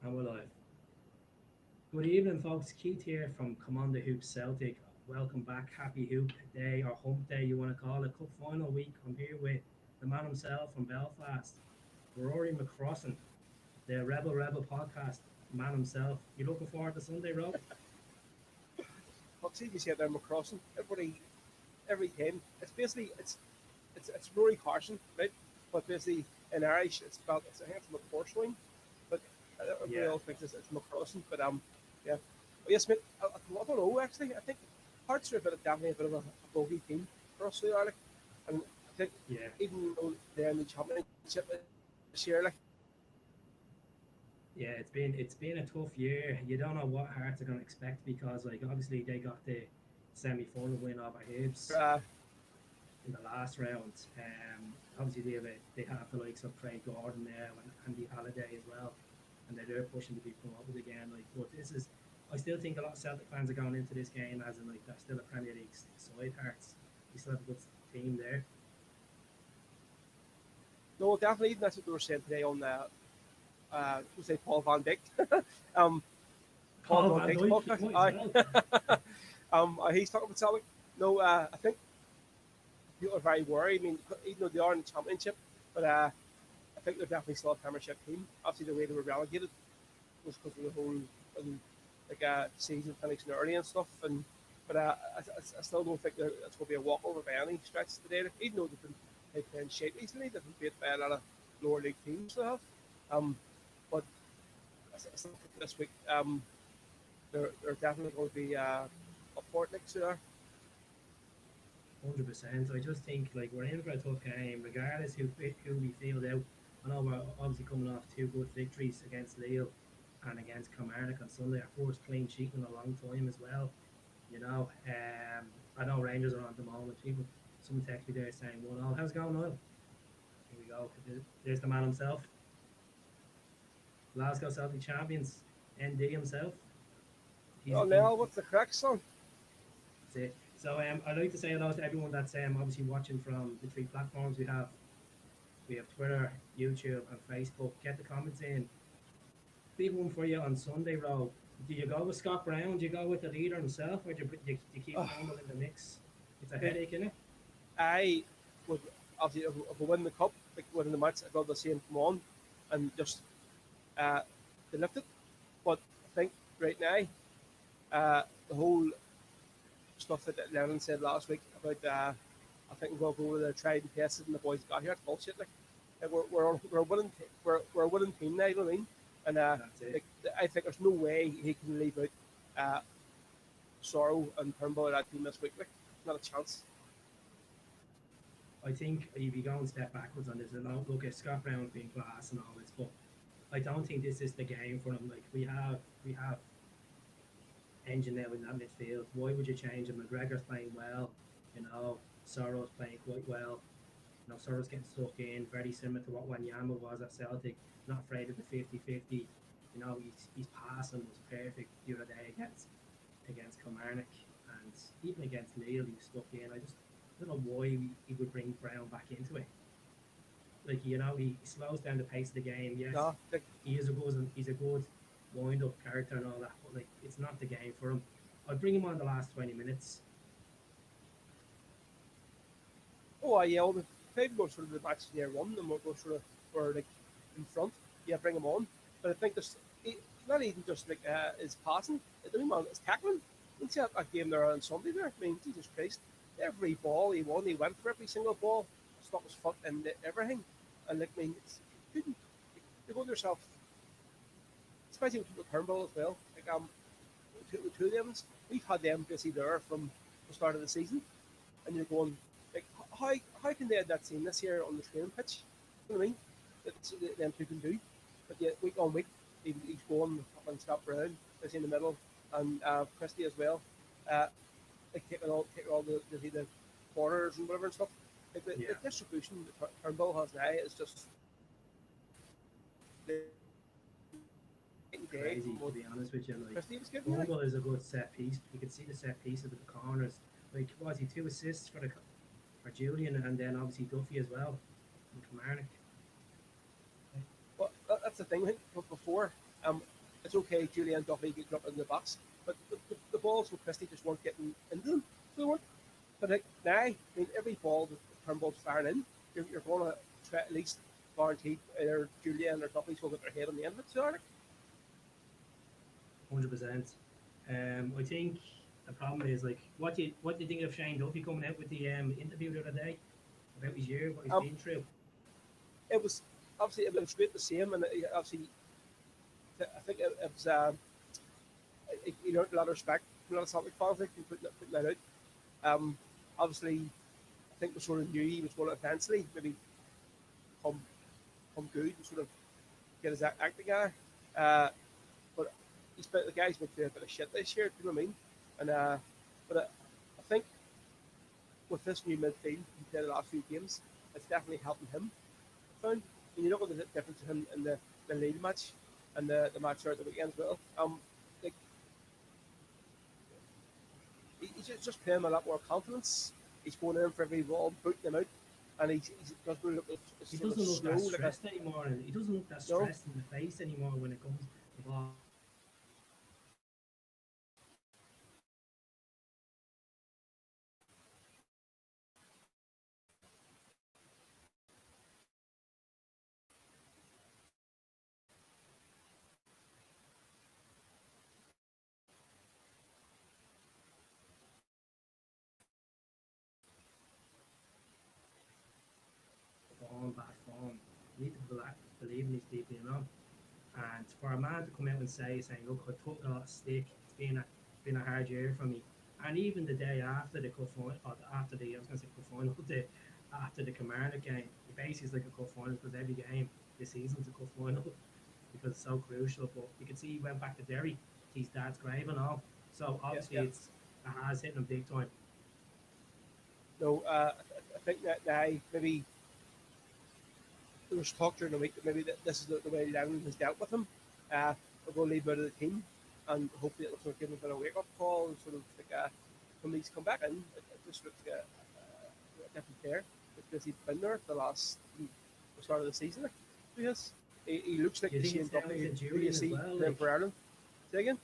And we're live. Good evening, folks. Keith here from Commander Hoop Celtic. Welcome back. Happy Hoop Day or Hump Day, you want to call it. Cup final week. I'm here with the man himself from Belfast, Rory McCrossan, the Rebel podcast man himself. You looking forward to Sunday, Rob? I'll see you say there, McCrossan. Every time. It's basically it's Rory Carson, right? But basically in Irish it's spelled I think it's McCorswing, but everybody Yeah. else thinks it's McCrossan. But yeah. But yes, mate. I don't know actually. I think Hearts are definitely a bit of a bogey team for us, they are like, and I think Yeah. even though they're in the championship this year, like Yeah, it's been a tough year. You don't know what Hearts are going to expect because, like, obviously they got the semi-final win over Hibs uh, in the last round. Obviously they have the likes of Craig Gordon there and Andy Halliday as well, and they're pushing to be promoted again. Like, but I still think a lot of Celtic fans are going into this game as in like they're still a Premier League side. Hearts, you still have a good team there. no, definitely that's what they were saying today on we'll say Paul Van Dyk. um, Paul Paul Van Van Dyk's Dijk, you podcast. might as well. He's talking about Celtic. No, I think people are very worried. I mean, even though they are in the championship, but I think they're definitely still a Premiership team. Obviously, the way they were relegated was because of the whole season finishing early and stuff. And but I still don't think it's going to be a walkover by any stretch today. Like, even though they've playing shape recently, they've been beat by a lot of lower league teams. They have. Um, but I still think this week they're definitely going to be up for it next year. 100%. I just think like we're in for a tough game, regardless who we field out. I know we're obviously coming off two good victories against Lille and against Kilmarnock on Sunday. Our first clean sheet in a long time as well. You know, I know Rangers are on at the moment. People, some text me there saying 1-0. How's it going, Noel? Here we go. There's the man himself, Glasgow Celtic champions, ND himself. He's Well, he, now what's the crack, son? that's it. So I'd like to say hello to everyone that's obviously watching from the three platforms we have. We have Twitter, YouTube, and Facebook. Get the comments in. Big one for you on Sunday, Rob. Do you go with Scott Brown? Do you go with the leader himself, or do you keep Oh, Campbell in the mix? It's a mate, headache, isn't it? I would obviously if we win the cup, like winning the match, I'd love to see him come on and just uh, to lift it. But I think right now, the whole stuff that Lennon said last week about I think we're going to go with the tried and tested and the boys got here. It's bullshit. Like we're a winning we're a winning team now. You know what I mean? And That's it. like I think there's no way he can leave out Sorrow and Turnbull that team this week. Like not a chance. I think you'd be going step backwards on this. And look, at Scott Brown's being class and all this, but I don't think this is the game for him. Like we have engine now in that midfield. Why would you change him? McGregor's playing well, you know. Sorrow's playing quite well. You know, Sorrow's getting stuck in, very similar to what Wanyama was at Celtic. Not afraid of the 50-50. You know, his passing was perfect the other day against Kilmarnock and even against Lille. He was stuck in. I just don't know why he would bring Brown back into it. Like, you know, he slows down the pace of the game. Yes, No, like he's a good wind up character and all that, but like it's not the game for him. I'd bring him on the last 20 minutes. oh yeah, well, the maybe go sort of the match near one, and we'll go sort of we're like in front. Yeah, bring him on. But I think there's not even just like his passing. I mean, man, it's tackling. You see that game there on Sunday there. I mean, Jesus Christ, every ball he won, he went for every single ball, stuck his foot in everything, and like I mean, you couldn't. You go to yourself, especially with Turnbull as well. Like two of them, we've had them busy there from the start of the season, and you're going like, how can they have that team this year on the training pitch? You know what I mean? That's them two can do, but yet week on week he's going up and Scott Brown is in the middle, and Christie as well. Uh, like taking all the corners and whatever and stuff. Like the Yeah, distribution that Turnbull has now is just night and day from crazy to what be honest with you. Like, Christie was giving you. Like, Turnbull is a good set piece. You can see the set pieces with the corners. Like, was he 2 assists for Julian and then obviously Duffy as well from Kilmarnock. but that's the thing. I think before okay, Julian Duffy gets up in the box, but the balls with Christie just weren't getting into them. So they weren't. But like now, I mean, every ball that Turnbull's firing in, you're going to try at least guarantee either Julian or Duffy's will get their head on the end of it. So like, 100%. I think the problem is like what do you think of Shane Duffy coming out with the interview the other day about his year, what he's um, been through? it was obviously it was great to see him, and obviously I think it was he learned a lot of respect from a lot of Celtic fans. I think putting that out. Obviously, I think we sort of knew he was going to eventually maybe come come good and sort of get his act together. But the guy's been through a bit of shit this year. Do you know what I mean? And but I think with this new midfield, he played the last few games. It's definitely helping him. I found when you look at the difference in him in the Lille match and the match there at the weekend as well. Like he's just playing with a lot more confidence. He's going in for every ball, booting them out, and he doesn't look He sort of doesn't look slow. that Like a, stressed anymore, and he doesn't look that no, stressed in the face anymore when it comes to the ball. Form, bad form. You need to believe in these people, you know. And for a man to come out and saying, look, I took a lot of stick. It's been a hard year for me. And even the day after the cup final, or after the I was going to say cup final, after the Kilmarnock game, it basically is like a cup final because every game this season's a cup final because it's so crucial. But you can see he went back to Derry, his dad's grave and all. So yeah, obviously yeah. it has hit him big time. No, I think that now maybe there was talk during the week that maybe this is the way Lennon has dealt with him. We're going to leave him out of the team, and hopefully it'll sort of give him a bit of wake up call and sort of like when he's come back in, it just looks like a different player because he's been there for the start of the season. Like, because he looks like Do you the think Shane it's down Duffy to who you Julian as see well? playing Like, for Ireland. Say again?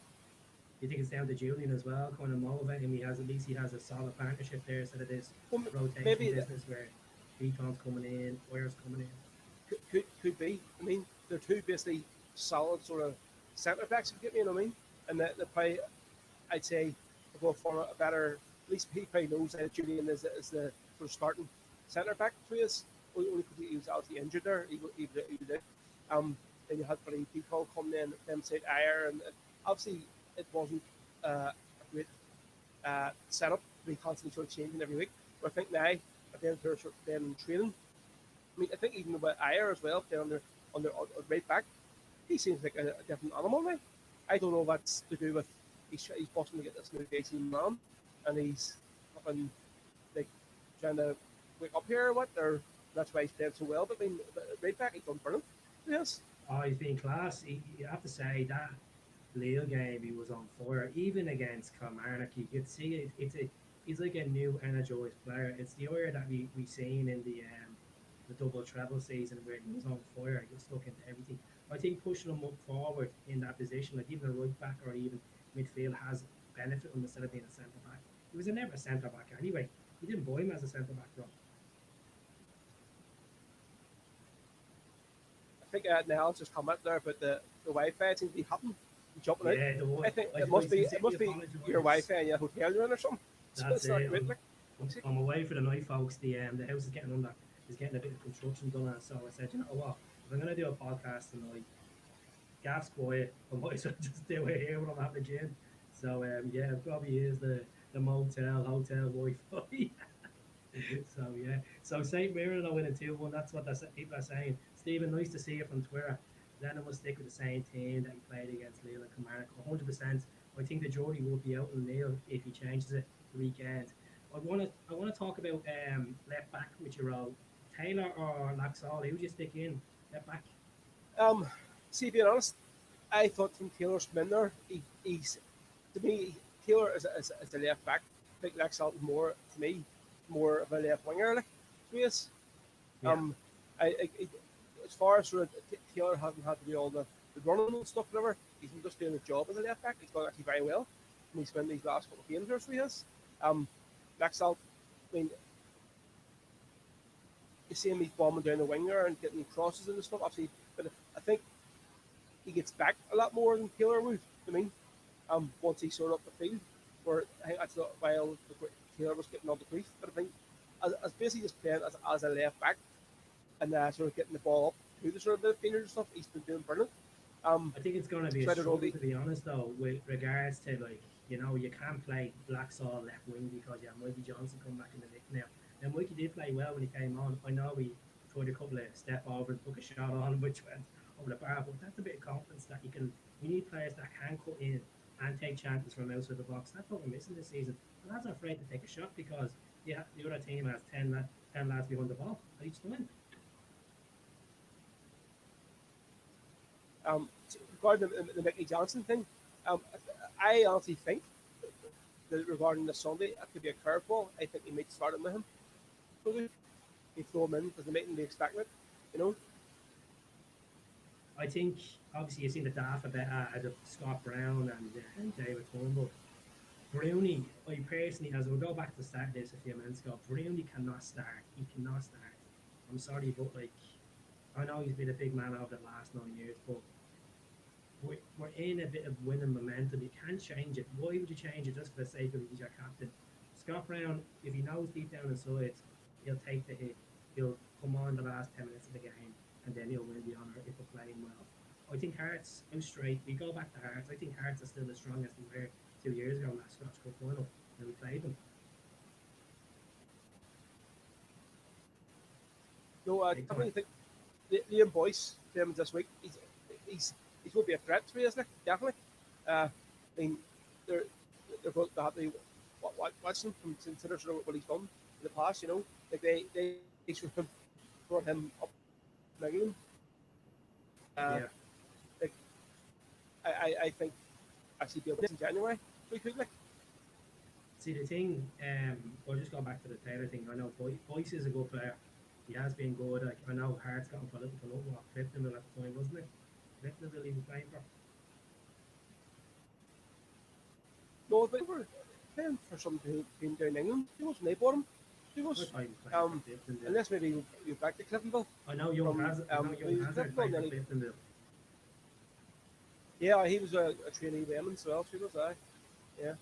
you think it's down to Julian as well, kind of motivating him? He has at least he has a solid partnership there instead of this Well, rotation maybe business where Beacon's coming in, Wires coming in. could be. I mean, they're two basically solid sort of centre backs, if you get me, you know what I mean? And they play, I'd say, go for a better, at least he probably knows that Julian is the sort of starting centre back for us. Only because he was obviously injured there, he did. Then you had Billy Peacock coming in, them said Ayer, and obviously it wasn't a great setup to be constantly sort of changing every week. But I think now, at the end of their sort of then training, I mean, I think even with Ayer as well, playing on their right back, he seems like a different animal now. I don't know if that's to do with he's possible to get this new 18 man, and he's fucking like trying to wake up here or what, or that's why he's playing so well. But I mean, right back, he's done brilliant. Yes. Oh, he's been class. You have to say that Lille game, he was on fire. Even against Kilmarnock, you could see it. He's like a new energised player. It's the Oyer that we seen in the double treble season where he was on fire. He was stuck into everything. I think pushing him up forward in that position, like even a right back or even midfield, has benefited him instead of being a centre back. He was never a centre back anyway. We didn't buy him as a centre back, bro. I think Nels just come up there, but the Wi-Fi seems to be happening, jumping out. Yeah, the I boy. think I, it I it sincerely must be your apologise. Wi-Fi in your hotel you're in or something. So That's it's not it. great. Like, I'm away for the night, folks. The house is getting a bit of construction done on it. So I said, you know what? If I'm gonna do a podcast tonight, gas quiet. I might as well just do it here when I'm at the gym. So yeah, it probably is the motel hotel Wi-Fi. So yeah, so Saint Mirren are winning 2-1. That's what people are saying. Stephen, nice to see you from Twitter. Lennon will stick with the same team that he played against Lille and Kilmarnock. 100%. I think the jury will be out on Lille if he changes it the weekend. I want to talk about left back with your role. Taylor or Laxall? Who do you stick in left back? um, see, being honest, I thought from Taylor's been there. He's to me Taylor is a left back. I think Lexalt is more to me more of a left winger. Like to me is. Yeah, Um, as far as sort of Taylor hasn't had to do all the the running and stuff, whatever. He's just doing his job as a left back. He's done actually very well. And he's spent these last couple of games there, so he has. Next out, I mean, you see him, he's bombing down the winger and getting crosses and stuff, obviously. But I think he gets back a lot more than Taylor would. I mean, once he sorted up the field, where I think that's while Taylor was getting all the grief. But I think as basically just playing as a left back and sort of getting the ball up to the sort of midfielder and stuff, he's been doing brilliant. I think it's going to be a struggle, to be honest, though, with regards to, like, you can't play Blacksall left wing because you have Mikey Johnson come back in the mix now. Now, Mikey did play well when he came on. I know he tried a couple of step overs, took a shot on, which went over the bar, but that's a bit of confidence that you can. We need players that can cut in and take chances from outside the box. That's what we're missing this season. And lads are afraid to take a shot because the other team has 10 lads behind the ball at each time. Regarding the Mickey Johnson thing, I honestly think that regarding the Sunday, that could be a curveball. I think he might start him with him. So he throw him in because they mightn't be expecting it, I think, obviously, you've seen the daft about out of Scott Brown and David Turnbull. Brownie, I personally, as we'll go back to the start of this a few minutes ago, Brownie cannot start. He cannot start. I'm sorry, but, like, I know he's been a big man over the last 9 years, but we're in a bit of winning momentum. You can't change it. Why would you change it just for the sake of he's your captain? Scott Brown, if he knows deep down inside, he'll take the hit. He'll come on the last 10 minutes of the game, and then he'll win the honour if we're playing well. I think Hearts, out straight, we go back to Hearts. I think Hearts are still as strong as they were 2 years ago in that Scotch Cup final when we played them. No, I definitely think Liam Boyce, him this week, he's going to be a threat to me, isn't it? Definitely. I mean, they're going to have to watch him from consider sort of what he's done in the past. Like they sort of brought him up in England. Yeah. Like I think actually be able to in January pretty quickly. See, the thing, I'll just go back to the Taylor thing. I know Boyce is a good player. He has been good. Like, I know Hart's got him for a little what, Cliftonville at the time, wasn't it? Cliftonville he was playing for. No, they were playing for some team down in England. He wasn't. They bought him. He was. Unless maybe you back to Cliftonville. I know Young Hazard played for Cliftonville. Yeah, he was a trainee with him as well. He was, yeah.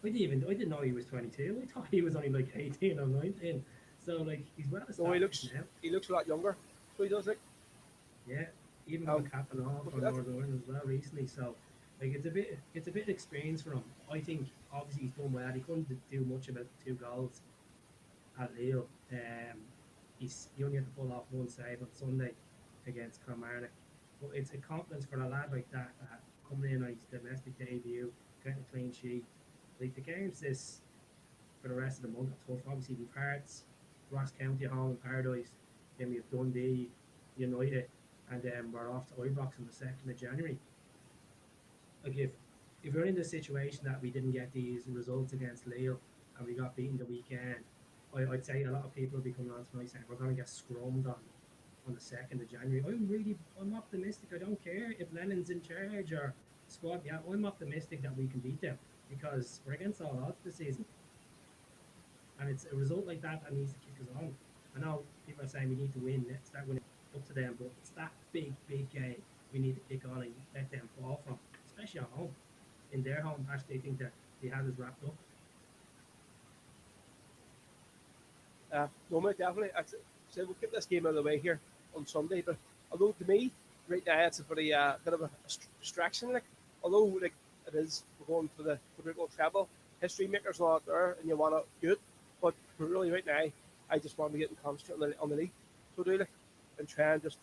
I didn't know he was 22. I thought he was only like 18 or 19. So, like, he's well established now. He looks a lot younger. So he does, like. Yeah, even got capping off for Northern Ireland as well recently. So, like, it's a bit of experience for him. I think obviously he's done well. He couldn't do much about the 2 goals at Lille. He only had to pull off 1 save on Sunday against Kilmarnock. But it's a confidence for a lad like that coming in on his domestic debut, getting a clean sheet. Like, the games for the rest of the month are tough. Obviously, we've Hearts, Ross County at home in Paradise, then we have Dundee United, and then we're off to Ibrox on the 2nd of January. Like, if we're in the situation that we didn't get these results against Lille and we got beaten the weekend, I'd say a lot of people will be coming on tonight saying we're going to get scrummed on the 2nd of January. I'm optimistic. I don't care if Lennon's in charge or squad. Yeah, I'm optimistic that we can beat them because we're against all odds this season. And it's a result like that needs to kick us on. I know people are saying we need to win, start winning up to them, but it's that big game we need to kick on and let them fall from, especially at home. In their home patch, they think that they have us wrapped up. No, mate, definitely. So we'll get this game out of the way here on Sunday. But although to me, right now it's a pretty bit of a distraction. Like, although like it is, we're going for the quadruple treble. History makers are out there, and you want to do it. But really, right now, I just want to get in concentrate on the league. So do like and try and just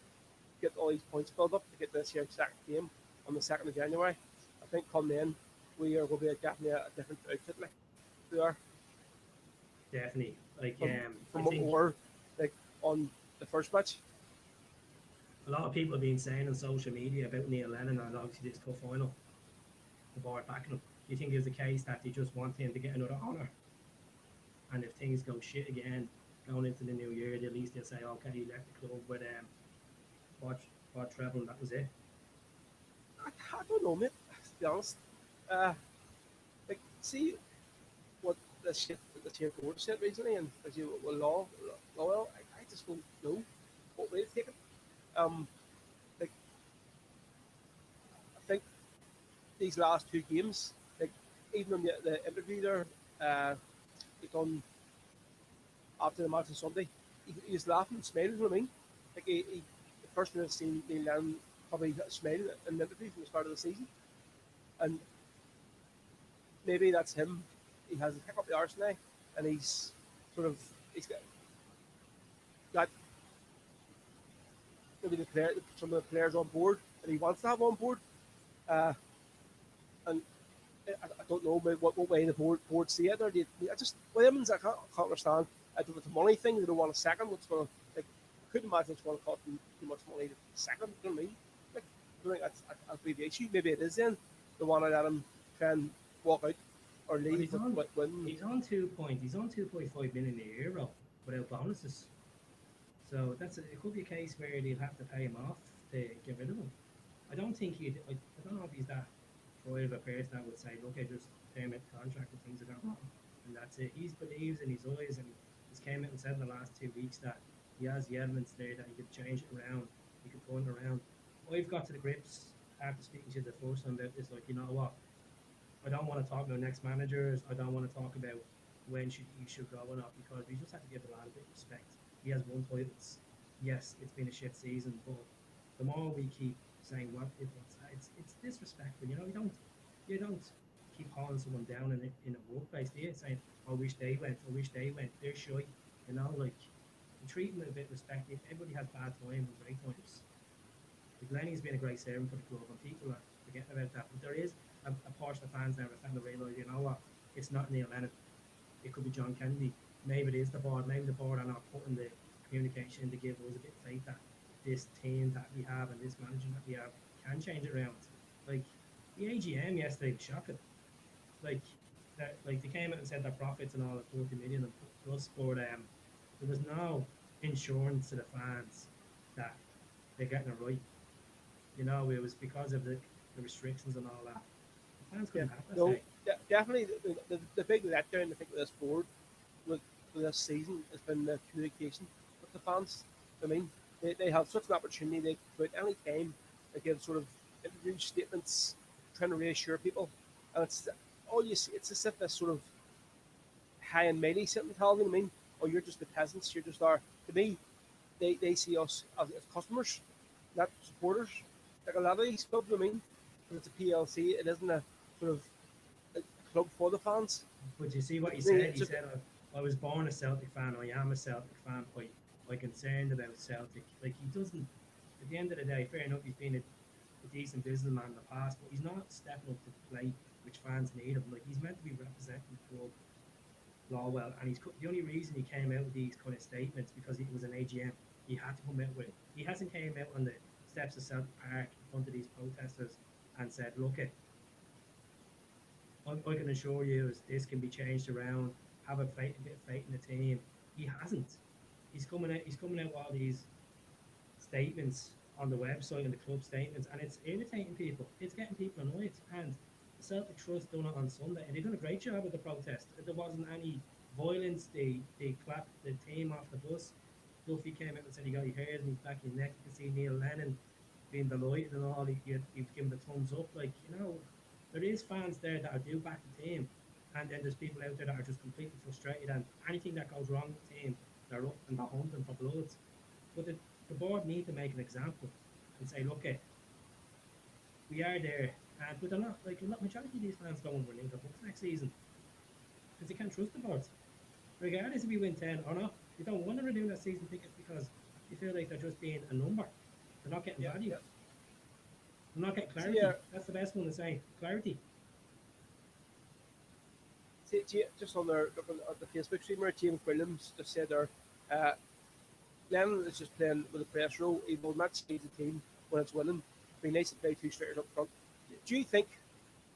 get all these points built up to get this here second game on the 2nd of January. I think come then we are going to be definitely a different outfit. Like we are. Definitely. Like from what we were like on the first match. A lot of people have been saying on social media about Neil Lennon and obviously this cup final. The board backing him. Do you think there's a case that they just want him to get another honour? And if things go shit again going into the new year, at least they'll say, okay, he left the club with quad treble and that was it. don't know, mate. To be honest, uh, like see what the shit that the Supreme Court said recently, and as you well, well, I just don't know what way to take it. Um, like I think these last two games, like even on the interview there, he done after the match on Sunday, he was laughing and smiling. You know what I mean? Like the first time I've seen Neil Lennon probably smile in the interview from the start of the season, and maybe that's him. He has a kick up the arse now, and sort of he's got maybe some of the players on board that he wants to have on board. Uh, and I don't know what way the board see it. Or I just Williams I can't understand. I don't know if it's a money thing. They don't want a second. What's going to like? I couldn't imagine it's going to cost them too much money to second. You know what I mean? Like I don't think that'd be the issue. Maybe it is then. They want to let him try and walk out or But leave with win. he's on 2.5 million a year without bonuses. So it could be a case where they'll have to pay him off to get rid of him. I don't think I don't know if he's that private a person that would say, look, I just terminate the contract and things are going wrong. And that's it. He believes in his eyes, and he's came out and said in the last 2 weeks that he has the elements there that he could change it around, he could turn it around. I've got to the grips after speaking to you the first time about this, like, you know what? I don't want to talk about next managers. I don't want to talk about when he should go or not, because we just have to give the lad a bit of respect. He has won titles. Yes, it's been a shit season, but the more we keep saying what it's disrespectful. You know, you don't keep calling someone down in a workplace. Do you saying, "I wish they went. I wish they went." They're shy. You know, like you treat them with a bit of respect. Everybody has bad times and great times. Like Lenny's been a great servant for the club, and people are forgetting about that. But there is a portion of fans now that are starting to realise, you know what? It's not Neil Lennon. It could be John Kennedy. Maybe it is the board. Maybe the board are not putting the communication to give us a bit of faith that this team that we have and this management that we have can change it around. Like the AGM yesterday was shocking. Like like they came out and said their profits and all at 40 million and plus, but there was no insurance to the fans that they're getting it right. You know, it was because of the restrictions and all that. The fans Yeah, couldn't have that no, say. definitely the big letdown I think with this board with, with this season has been the communication with the fans. I mean, they have such an opportunity. They could any time they give sort of interview statements, trying to reassure people, and it's all you see. It's as if this sort of high and mighty mentality. I mean, oh, you're just the peasants. You're just our. To me, they see us as customers, not supporters. Like a lot of these clubs, I mean, because it's a PLC, it isn't a sort of a club for the fans. But you see what But he to me, said? He said, I was born a Celtic fan. I am a Celtic fan. I'm concerned about Celtic. Like, he doesn't, at the end of the day, fair enough, he's been a decent businessman in the past, but he's not stepping up to the plate which fans need him. Like, he's meant to be representing the club law well. And the only reason he came out with these kind of statements because it was an AGM. He had to come out with it. He hasn't came out on the steps of Celtic Park in front of these protesters and said, look, I can assure you this can be changed around. Have a bit of faith in the team. He hasn't. He's coming out with all these statements on the website and the club statements, and it's irritating people. It's getting people annoyed. And the Celtic Trust done it on Sunday, and they done a great job with the protest. There wasn't any violence. They clapped the team off the bus. Duffy came out and said, "You got your hairs and he's back in your neck." You can see Neil Lennon being delighted and all. You've given the thumbs up. Like, you know, there is fans there that do back the team, and then there's people out there that are just completely frustrated. And anything that goes wrong with the team, they're up and they're hunting for blood. But the board need to make an example and say, look, we are there. And with a lot, like a lot, majority of these fans don't want to renew their books next season because they can't trust the board. Regardless if we win 10 or not, they don't want to renew their season tickets because they feel like they're just being a number. They're not getting value. yeah. They're not getting So, clarity. yeah, That's the best one to say. Clarity. just on their looking at the Facebook streamer, James Williams just said there, uh, Lennon is just playing with a press row. He will not change the team when it's winning. It'd be nice to play two strikers up front. Do you think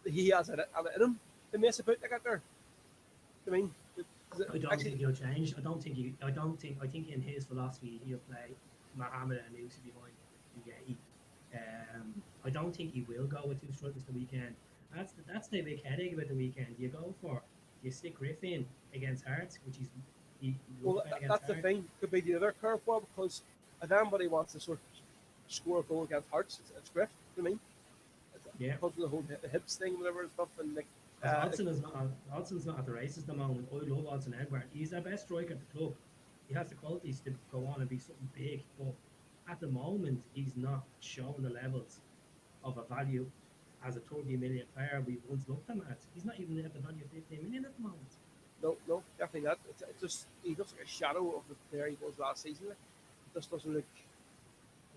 that he has it in him to mess about like that there? I mean, I don't think he'll change. I think in his philosophy he'll play Mohammed and Lucy behind Yeti. I don't think he will go with two strikers the weekend. That's the big headache about the weekend. Do you stick Griff in against Hearts, which he loves Well, playing against that's the Hearts. thing. Could be the other curveball because if anybody wants to sort of score a goal against Hearts, it's Griff. You know what I mean? Yeah, Because of the whole hips thing, whatever and stuff, and because like Odson's not at the races at the moment. I love Odson Edward. He's the best striker at the club. He has the qualities to go on and be something big, but at the moment he's not showing the levels of a value as a 30 million player we once looked at him at. He's not even at the value of 15 million at the moment. no, definitely not. It's just he looks like a shadow of the player he was last season. Like, he just doesn't look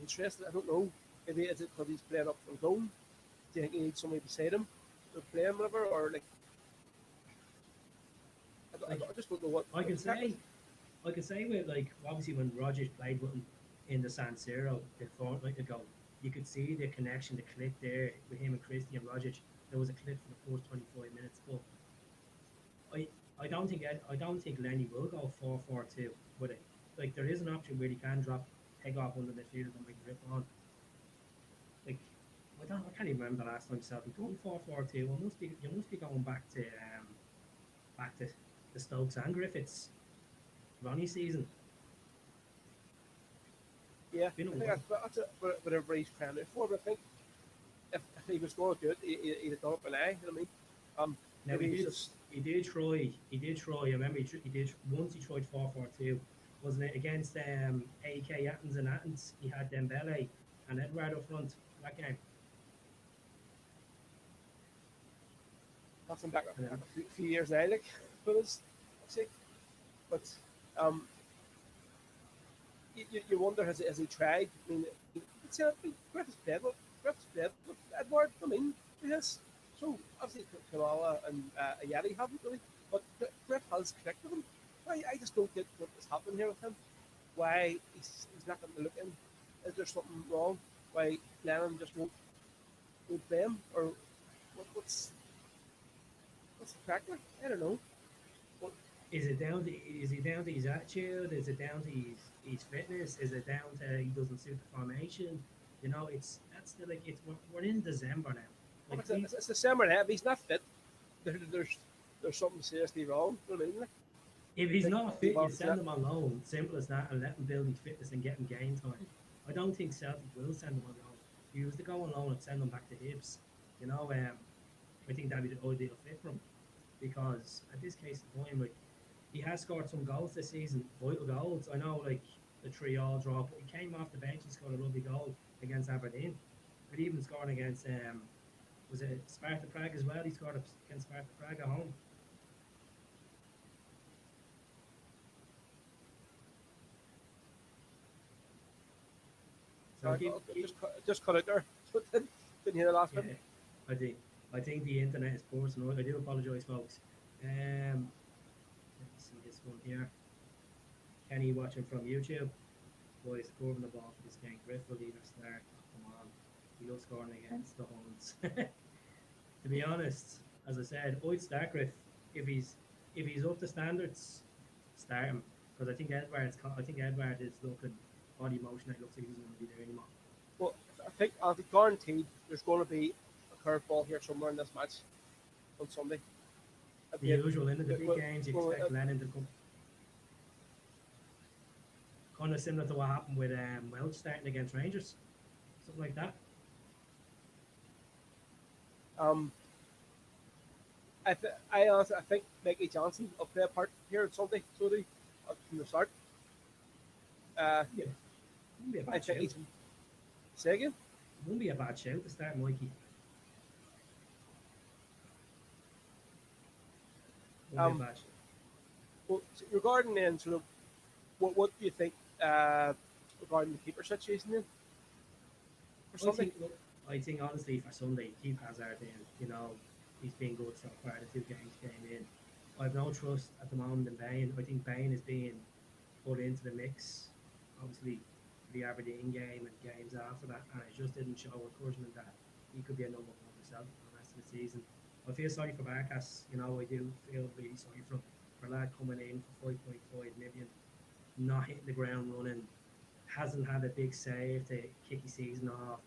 interested. I don't know. Maybe is it because he's playing up from home? Do you think he needs somebody beside him to play him, whatever, or like Like I just don't know what I what can the crack is. say, I can say with like obviously when Rogers played with him in the San Siro a fortnight ago, you could see the connection, the click there with him and Christian Rogers. There was a click for the first 25 minutes, but I I don't think Lenny will go 4-4-2 with it. Like there is an option where he can take off one of the midfielders and make a rip on. Like I can't even remember the last time Celtic done 4-4-2. Well, you must be going back to the Stokes and Griffiths Ronnie season. Yeah, It's been a I think while. that's what everybody's crying out for. But I think if he was going to do it, he'd have done it by now. You know what I mean? Now Maybe he's just he did try. I remember he did once he tried 4-4-2. Wasn't it against AK Athens and Athens? He had Dembele and Edward up front that game. passing back And a then few years now, like for us, sake. But um, you wonder has he tried? I mean, it's Griffiths played with Edward. I mean, he has. So obviously Kamala and Ayali haven't really, but Griff has clicked with him. I just don't get what is happening here with him. Why he's not going to look in? Is there something wrong? Why Lennon just won't play him? Or what's the crack like? I don't know. But is it down to his attitude? Is it down to his fitness? Is it down to he doesn't suit the formation? That's the like we're in December now. Like it's the summer now. If he's not fit, there's something seriously wrong. You know what I mean? Like, if he's like not he fit, you wants send that. him on loan. Simple as that, and let him build his fitness and get him game time. I don't think Celtic will send him on loan. If he was to go on loan and send him back to Hibs, you know, I think that'd be the ideal fit for him because at this case of time, like he has scored some goals this season, vital goals. I know, like the 3-all draw, but he came off the bench. He scored a lovely goal against Aberdeen, but even scoring against was it Sparta Prague as well? He scored against Sparta Prague at home. So Sorry, just cut it there. Didn't hear the last bit. yeah, I think I think the internet is poor tonight. I do apologise, folks. Let me see this one here. Kenny watching from YouTube. Boys, curving the ball for this game. Griff will either start. Come on. He loves scoring against the Huns. To be honest, as I said, I'd start Griff. If he's up to standards, start him. Because I think Edward is looking body motion. It looks like he doesn't want to be there anymore. Well, I think I'll be guaranteed there's going to be a curveball here somewhere in this match on Sunday. The usual in the big games, you expect Lennon to come. Kind of similar to what happened with Welch starting against Rangers, something like that. Um, I honestly I think Mickey Johnson will play a part here on Sunday, from the start. Uh, Yeah, wouldn't be a I bad think shout. he's say again. Wouldn't be a bad shout to start Mikey. Wouldn't be a Um, bad shout. well, regarding then sort of what do you think regarding the keeper situation then for I Sunday? think, look, I think honestly for Sunday, keep Hazard in. You know, he's been good so far. The two games came in. I've no trust at the moment in Bain. I think Bain is being put into the mix, obviously, for the Aberdeen game and games after that, and it just didn't show encouragement that he could be a number one for Celtic for the rest of the season. I feel sorry for Barkas. You know, I do feel really sorry for a lad coming in for 5.5 million, not hitting the ground running, hasn't had a big save to kick his season off.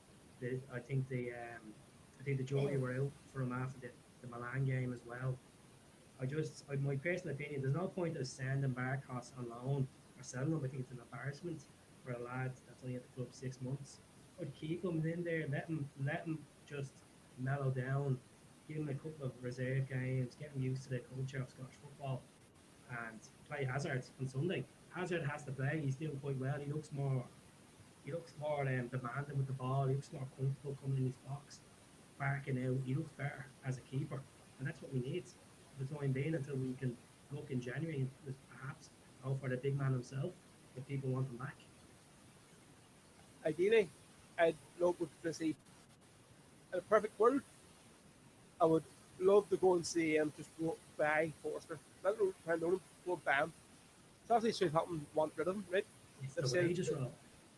I think the jury were out for him after the Milan game as well. My personal opinion, there's no point of sending Barkos on loan or selling him. I think it's an embarrassment for a lad that's only at the club 6 months. I'd keep him in there, let him just mellow down, give him a couple of reserve games, get him used to the culture of Scottish football, and play Hazard on Sunday. Hazard has to play. He's doing quite well. He looks more demanding with the ball. He looks more comfortable coming in his box, barking out. He looks better as a keeper, and that's what we need for the time being until we can look in January and perhaps go for the big man himself if people want him back. Ideally, I'd love to see in a perfect world. I would love to go and see him just go buy Forster. Let him try and go bam. It's obviously Southampton want rid of him, right? It's They've the said, wages, Rob.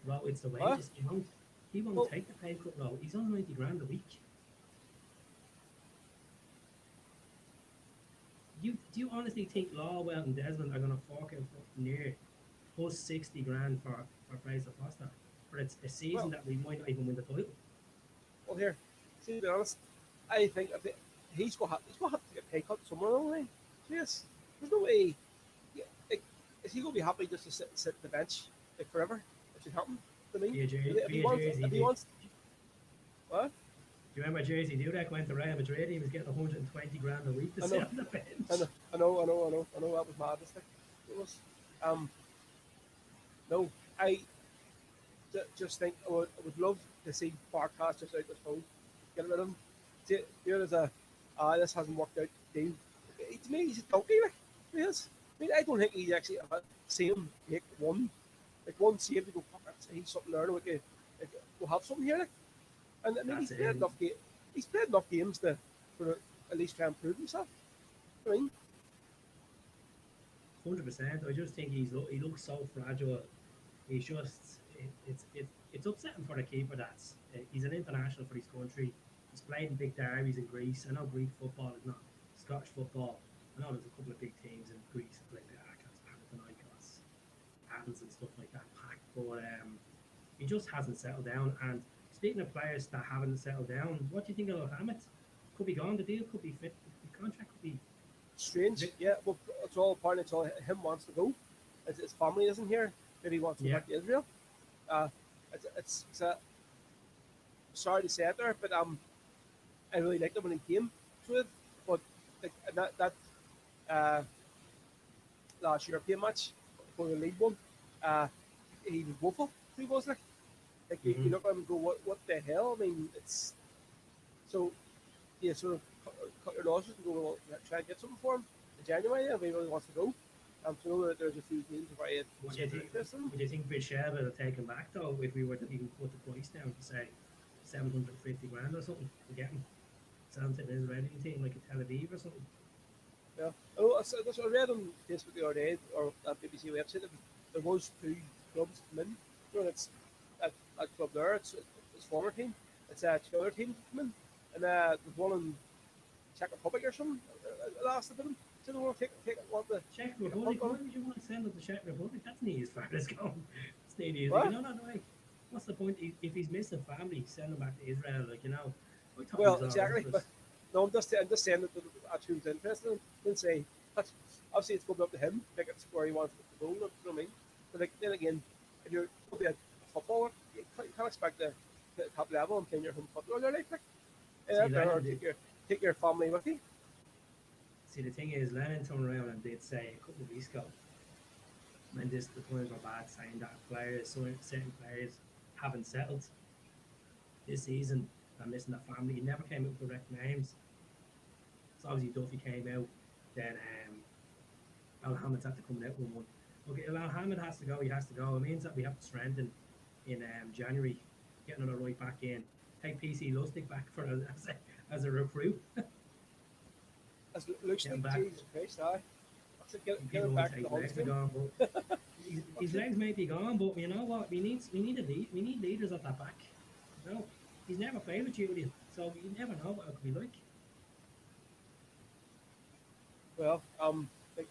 Rob, it's the what? wages. He won't Well, take the pay cut, Rob. He's on 90 grand a week. Do you honestly think Lawwell and Desmond are going to fork out for near plus 60 grand for Fraser Foster for a season well, that we might not even win the title? well, here. See, to be honest, I think he's going to have to get a pay cut somewhere along the line. Yes, there's no way. Yeah, like, is he going to be happy just to sit on the bench like forever? If it happen to me, if he wants, Jersey. if he Do wants, what? you remember Jersey Dudek went to Real Madrid? He was getting 120 grand a week to I sit know, on the bench. I know. That was madness. Like, it was. Um, no, I just think I would love to see Barkas just out this hole, get rid of him. See, here is a this hasn't worked out deal. To me, he's a donkey. Like he is. I mean, I don't think he's actually seen him make one save to go. Fuck, he's something there. Like, we'll have something here. Like, and I mean, That's it. He's played enough games to sort of at least try and prove himself. I mean, 100%. I just think he looks so fragile. He's just it's upsetting for the keeper. He's an international for his country. He's played in big derbies in Greece. I know Greek football is not Scottish football. I know there's a couple of big teams in Greece like the Arcos, Panathinaikos, Athens, and stuff like that. Packed, but he just hasn't settled down. And speaking of players that haven't settled down, what do you think of Hammett? Could be gone. The deal could be fit. The contract could be. strange. Yeah, well, it's all apparently it's all him wants to go. His family isn't here. Maybe he wants to go Yeah, back to Israel. Uh, it's sorry to say it there, but I really liked him when he came to it. But like and that uh, last European match for the league one, uh, he was woeful. He was like you hmm look at him and go, what the hell? I mean, it's so you sort of cut your losses and go, well, try and get something for him in January if he really wants to go. So know that there's a few teams where I had Would you think? interest in him. Would you think Bichelle will take him back though if we were to even put the price down to say 750 grand or something to get him? Sounds like an Israeli team like a Tel Aviv or something. Yeah. Oh, I read on Facebook the other day, or that BBC website, that there was two clubs come in. You know, it's that club there, it's former team. It's two other teams come in. And there's one in Czech Republic or something. Last of them. So they want to want to Czech take a Republic, punt on why it. would you want to send him to Czech Republic? That's not as far as going. It's not easy. What? No, way. What's the point? If he's missing family, send him back to Israel. I thought he Well, was all right exactly. for But us. no, I'm just saying that I who's interested in. Didn't say that's obviously it's going to be up to him. Like it's where he wants to go. You know what I mean? But like then again, if you're going to be a footballer, you can't expect to hit the top level and playing your home football. They're like, See, or Lennon did. take your family with you. See, the thing is, Lennon turned around and did say a couple of weeks ago, when the times were bad, saying that certain players haven't settled this season and missing their family. He never came up with correct names. So obviously Duffy came out, then Al Hamid's had to come out with one. Okay, Al Hamid has to go. He has to go. It means that we have to strengthen in January, getting another right back in. Take PC Lustig back as a recruit. As looks Get him like back. Jesus Christ, aye. I said get People him would back say to the his legs are Huntsman. gone, but his legs may be gone. But you know what? We need leaders at that back. You know, he's never played with Julian, so you never know what it could be like. Well, like,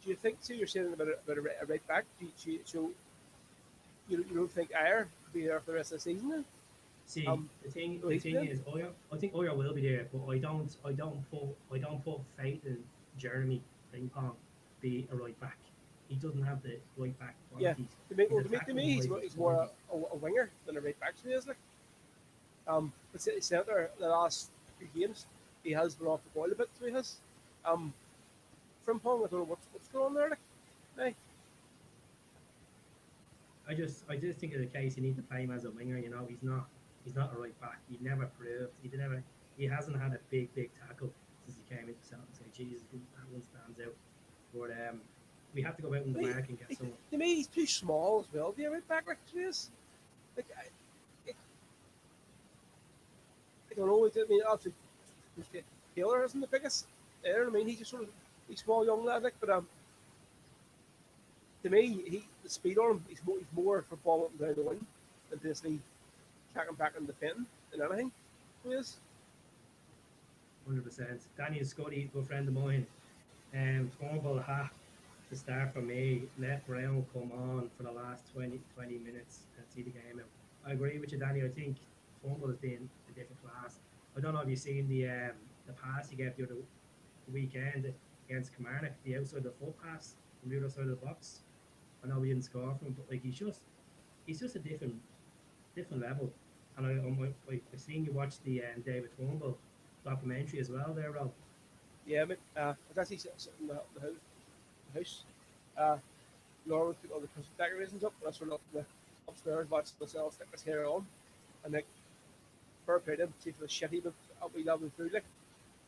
do you think? So you're saying about a right back. So you don't think Ayer could be there for the rest of the season? Then? See, Will the he be thing in? is, I think Oyer will be there, but I don't put faith in Jeremy Frimpong be a right back. He doesn't have the right back Yeah. qualities. To His me, to attacking me, wise, he's he's more quality. a winger than a right back. To me, is like but centre the last few games, he has been off the ball a bit. So he has. Um, Frimpong, I don't know what's going on there. Like, hey, I just think of the case you need to play him as a winger. You know, he's not a right back. He never proved. He hasn't had a big tackle since he came into Celtic. Say, Jesus, that one stands out. But we have to go out in the to me, market and get someone. to me, he's too small as well. To be a right back, like he is. Like I don't know. I mean, obviously, Taylor isn't the biggest. There, I mean, he's just sort of he's small young lad, like, but to me, the speed on him, he's more for ball up and down the wing than basically tracking back and defending than anything. He is. 100%. Danny Scotty, good friend of mine. Turnbull ha to start for me. Let Brown come on for the last 20 minutes and see the game out. I agree with you, Danny. I think Turnbull has been a different class. I don't know if you've seen the pass he gave the other weekend against Kilmarnock, the outside of the foot pass from the other side of the box. I know we didn't score from him, but like he's just a different level. And I seen you watch the David Turnbull documentary as well there, Rob. Yeah, mate. I was actually sitting in the house. Uh, Laura put all the Christmas decorations up, and I sort of up the upstairs watching myself stick his hair on, and like fair play to him, see for the shit he would we loving through like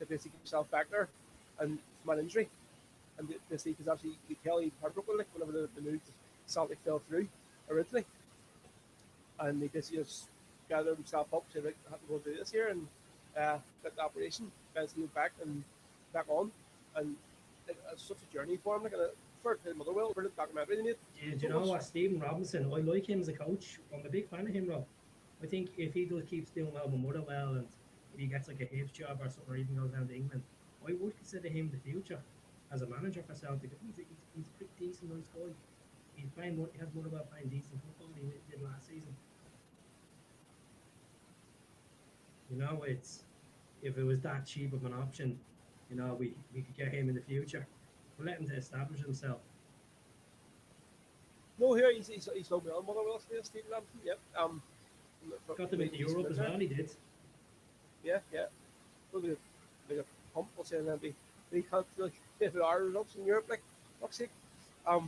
to basically get himself back there, and from an injury, and basically because actually you could tell he heartbroken like whenever the news Celtic fell through originally, and he basically just gathered himself up to like have to go do this here and get the operation, basically back on, and it's such a journey for him. Like, for the Motherwell, brilliant documentary they made. Do you know what, Stephen Robinson? I like him as a coach. I'm a big fan of him, Rob. I think if he does keeps doing well with Motherwell and if he gets like a Hibs job or something, or even goes down to England, I would consider him the future as a manager for Celtic. He's a pretty decent, nice guy. He has Motherwell playing decent football. He did last season. You know, it's if it was that cheap of an option, you know, we could get him in the future. We'll let him to establish himself. No, here he's done well. Motherwell, Stephen Robinson. Yep. Got them Made into a decent Europe as return. well. He did. Yeah, yeah. Look at like a pump. We'll say that they can't like if there are results in Europe, like fuck's sake. I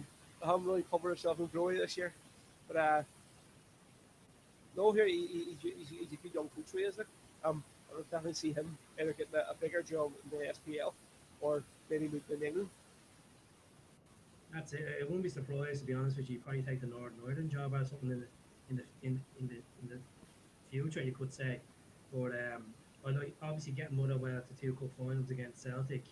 haven't really covered myself in glory this year, but no, here he's a good young coach. He is like I would definitely see him either getting a bigger job in the SPL or maybe moving to England. That's it. I wouldn't be surprised to be honest with you. You'd probably take the Northern Ireland job or something in the future. You could say, but I like obviously getting Motherwell to two cup finals against Celtic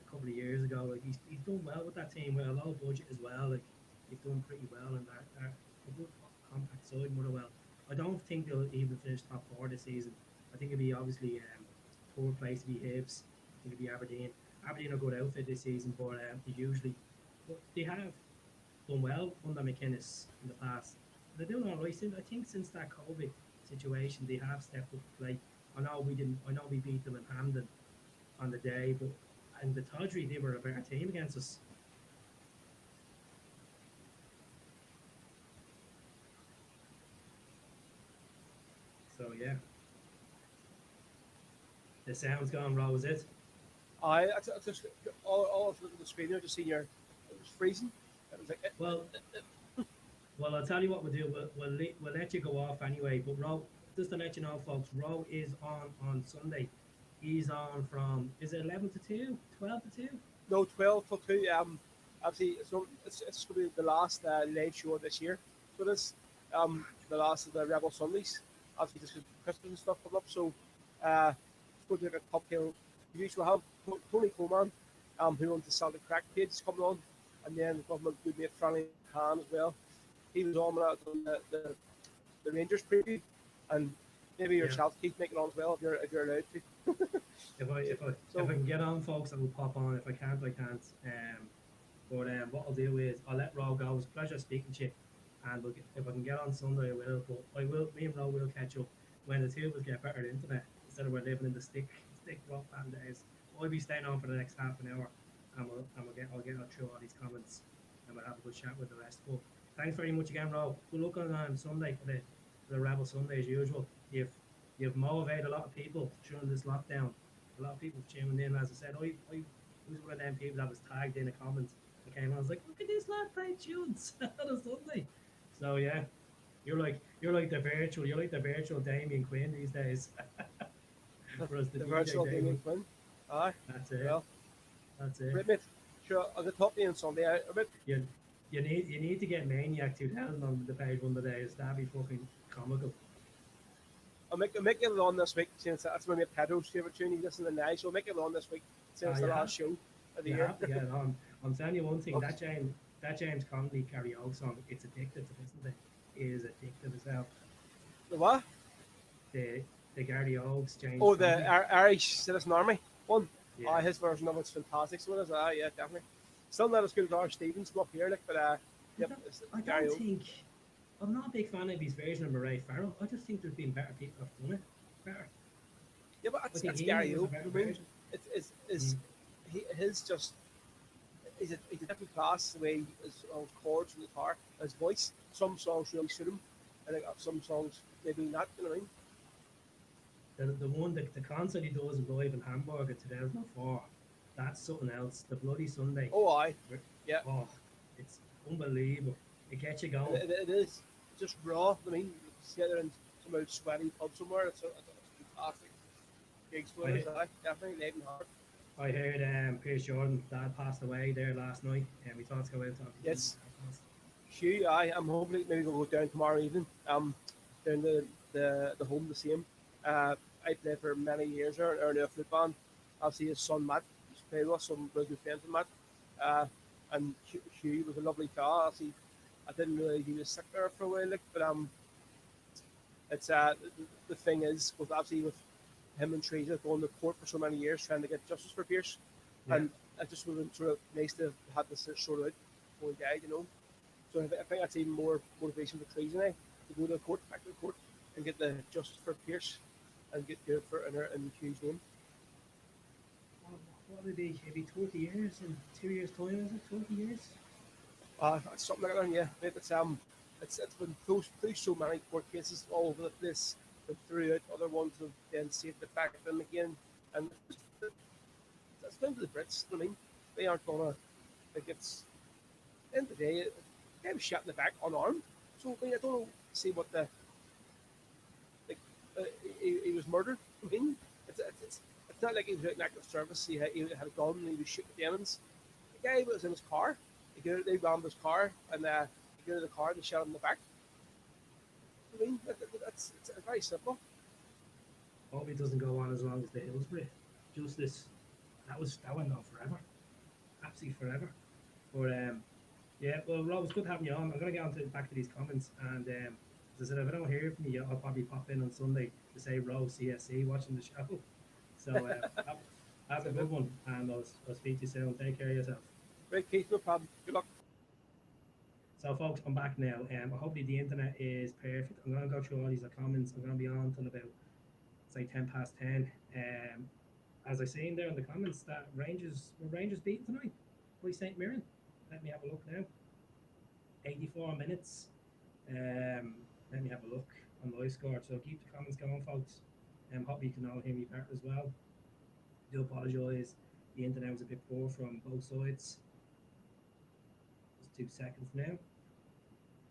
a couple of years ago. Like he's done well with that team with a low budget as well. Like he's done pretty well in that. They're a good compact side, Motherwell. I don't think they'll even finish top four this season. I think it'll be obviously third place to be Hibs. I think it'll be Aberdeen. Aberdeen are a good outfit this season, but they usually but they have done well under McInnes in the past. They're doing all right. I think since that COVID situation, they have stepped up to play. I know we didn't. I know we beat them in Hamden on the day, but and the Tawdry, they were a better team against us. So yeah, the sound's gone, Row, is it? I just all of the screen here, just seeing your it was freezing. It was like Well, well, I'll tell you what we'll do. We'll let you go off anyway. But Row, just to let you know, folks, Row is on Sunday. He's on from is it 11 to 2, 12 to 2? no 12 till 2. Obviously it's going to be the last late show this year. So this the last of the Rebel Sundays. Obviously just 'cause Christmas and stuff coming up. So it's going to be like a cocktail. We usually have Tony Coleman, who owns the Celtic Crack page, is coming on, and then we've got my good mate Franny Khan as well. He was on when I was on the Rangers preview, and maybe Yeah. yourself keep making on as well if you're allowed to. If I can get on, folks, I will pop on. If I can't, I can't. But what I'll do is I'll let Row go. It was a pleasure speaking to you, And if I can get on Sunday, I will. But I will. Me and Ro will catch up when the two of us get better internet instead of we're living in the stick broadband days. I'll be staying on for the next half an hour, and I'll get through all these comments, and we'll have a good chat with the rest. But thanks very much again, Ro. Good luck on Sunday for the Rebel Sunday as usual. You've motivated a lot of people during this lockdown. A lot of people tuned in. As I said, I was one of them people that was tagged in a comment. I came on, I was like, look at this lad playing tunes on a Sunday. So yeah, you're like the virtual Damien Quinn these days. For us, the The DJ virtual Damien Damien. Quinn. Aye, That's it. well, That's it. right, mate. Sure, I'll get talk to you on Sunday. I bet You you need to get Maniac 2000 on the page one of the days. That'd be fucking comical. I'll make it on this week since that's my mate Pedro's favourite tune. He listens to now, so I'll make it on this week since it's the You last have show of the you year. have to get it on. I'm telling you one thing. Okay. That James Conley karaoke song. It's addictive to listen to. It is addictive as hell. The what? The the Gary Oaks James Oh, Conley. the Irish Citizen Army one. Yeah. His version of it's fantastic. So it is. Yeah, definitely. Still not as good as R. Stevens from up here, like, but yep, it's I Gary don't O. think I'm not a big fan of his version of Murray Farrell. I just think there's been better people that have done it better. Yeah, but I it's think Gary was O. a better I mean, version. it's his just he's a different class the way his chords and guitar, his voice. Some songs really suit him, and some songs maybe not. You know what I mean? The concert he does live in Hamburg in 2004, that's something else. The Bloody Sunday. Oh, aye, yeah. Oh, it's unbelievable. It gets you going. It is just raw. I mean, together in some old sweaty pub somewhere. It's fantastic gigs for us. Definitely Nathan Hart. I heard Pierce Jordan dad passed away there last night, and we thought to go out to Yes. Hugh, I'm hoping maybe we'll go down tomorrow evening. Down the home to see him. I played for many years there in a flute band. Obviously his son Matt used to play with us, some really good friends with Matt. And Hugh was a lovely fella. Obviously, I didn't really he was sick there for a while, like, but it's the thing is with obviously with him and Teresa going to court for so many years trying to get justice for Pierce, Yeah. and it just would have been sort of nice to have had this sorted out before he died, you know. So I think that's even more motivation for Teresa now to go to the court, back to the court, and get the justice for Pierce, and get good for in Hugh's name. What would it be? It'd be 20 years in 2 years' time, is it? 20 years? Something like that, yeah. It's been through so many court cases all over the place, and throughout other ones have then saved it back to them again, and it's down to the Brits. I mean, they aren't gonna like it's. At the end of the day, they was shot in the back unarmed. So I mean, I don't know. See what the like. He was murdered. I mean, it's not like he was out in active service. He had a gun. And he was shooting demons. The guy was in his car. They rammed his car, and he got out of the car and they shot him in the back. I mean, it's very simple. Hope it doesn't go on as long as the Hillsbury. Justice, that went on forever. Absolutely forever. But yeah, well, Rob, it's good having you on. I'm going to get back to these comments. And as I said, if I don't hear from you, I'll probably pop in on Sunday to say Rob CSC watching the show. So have a good one. And I'll speak to you soon. Take care of yourself. Right, Keith, no problem. Good luck. So, folks, I'm back now. Hopefully the internet is perfect. I'm going to go through all these comments. I'm going to be on till about, say, 10 past 10. As I seen there in the comments, that Rangers beaten tonight by St. Mirren. Let me have a look now. 84 minutes. Let me have a look on the live score. So keep the comments going, folks. Hopefully you can all hear me better as well. Do apologise. The internet was a bit poor from both sides. Just 2 seconds now.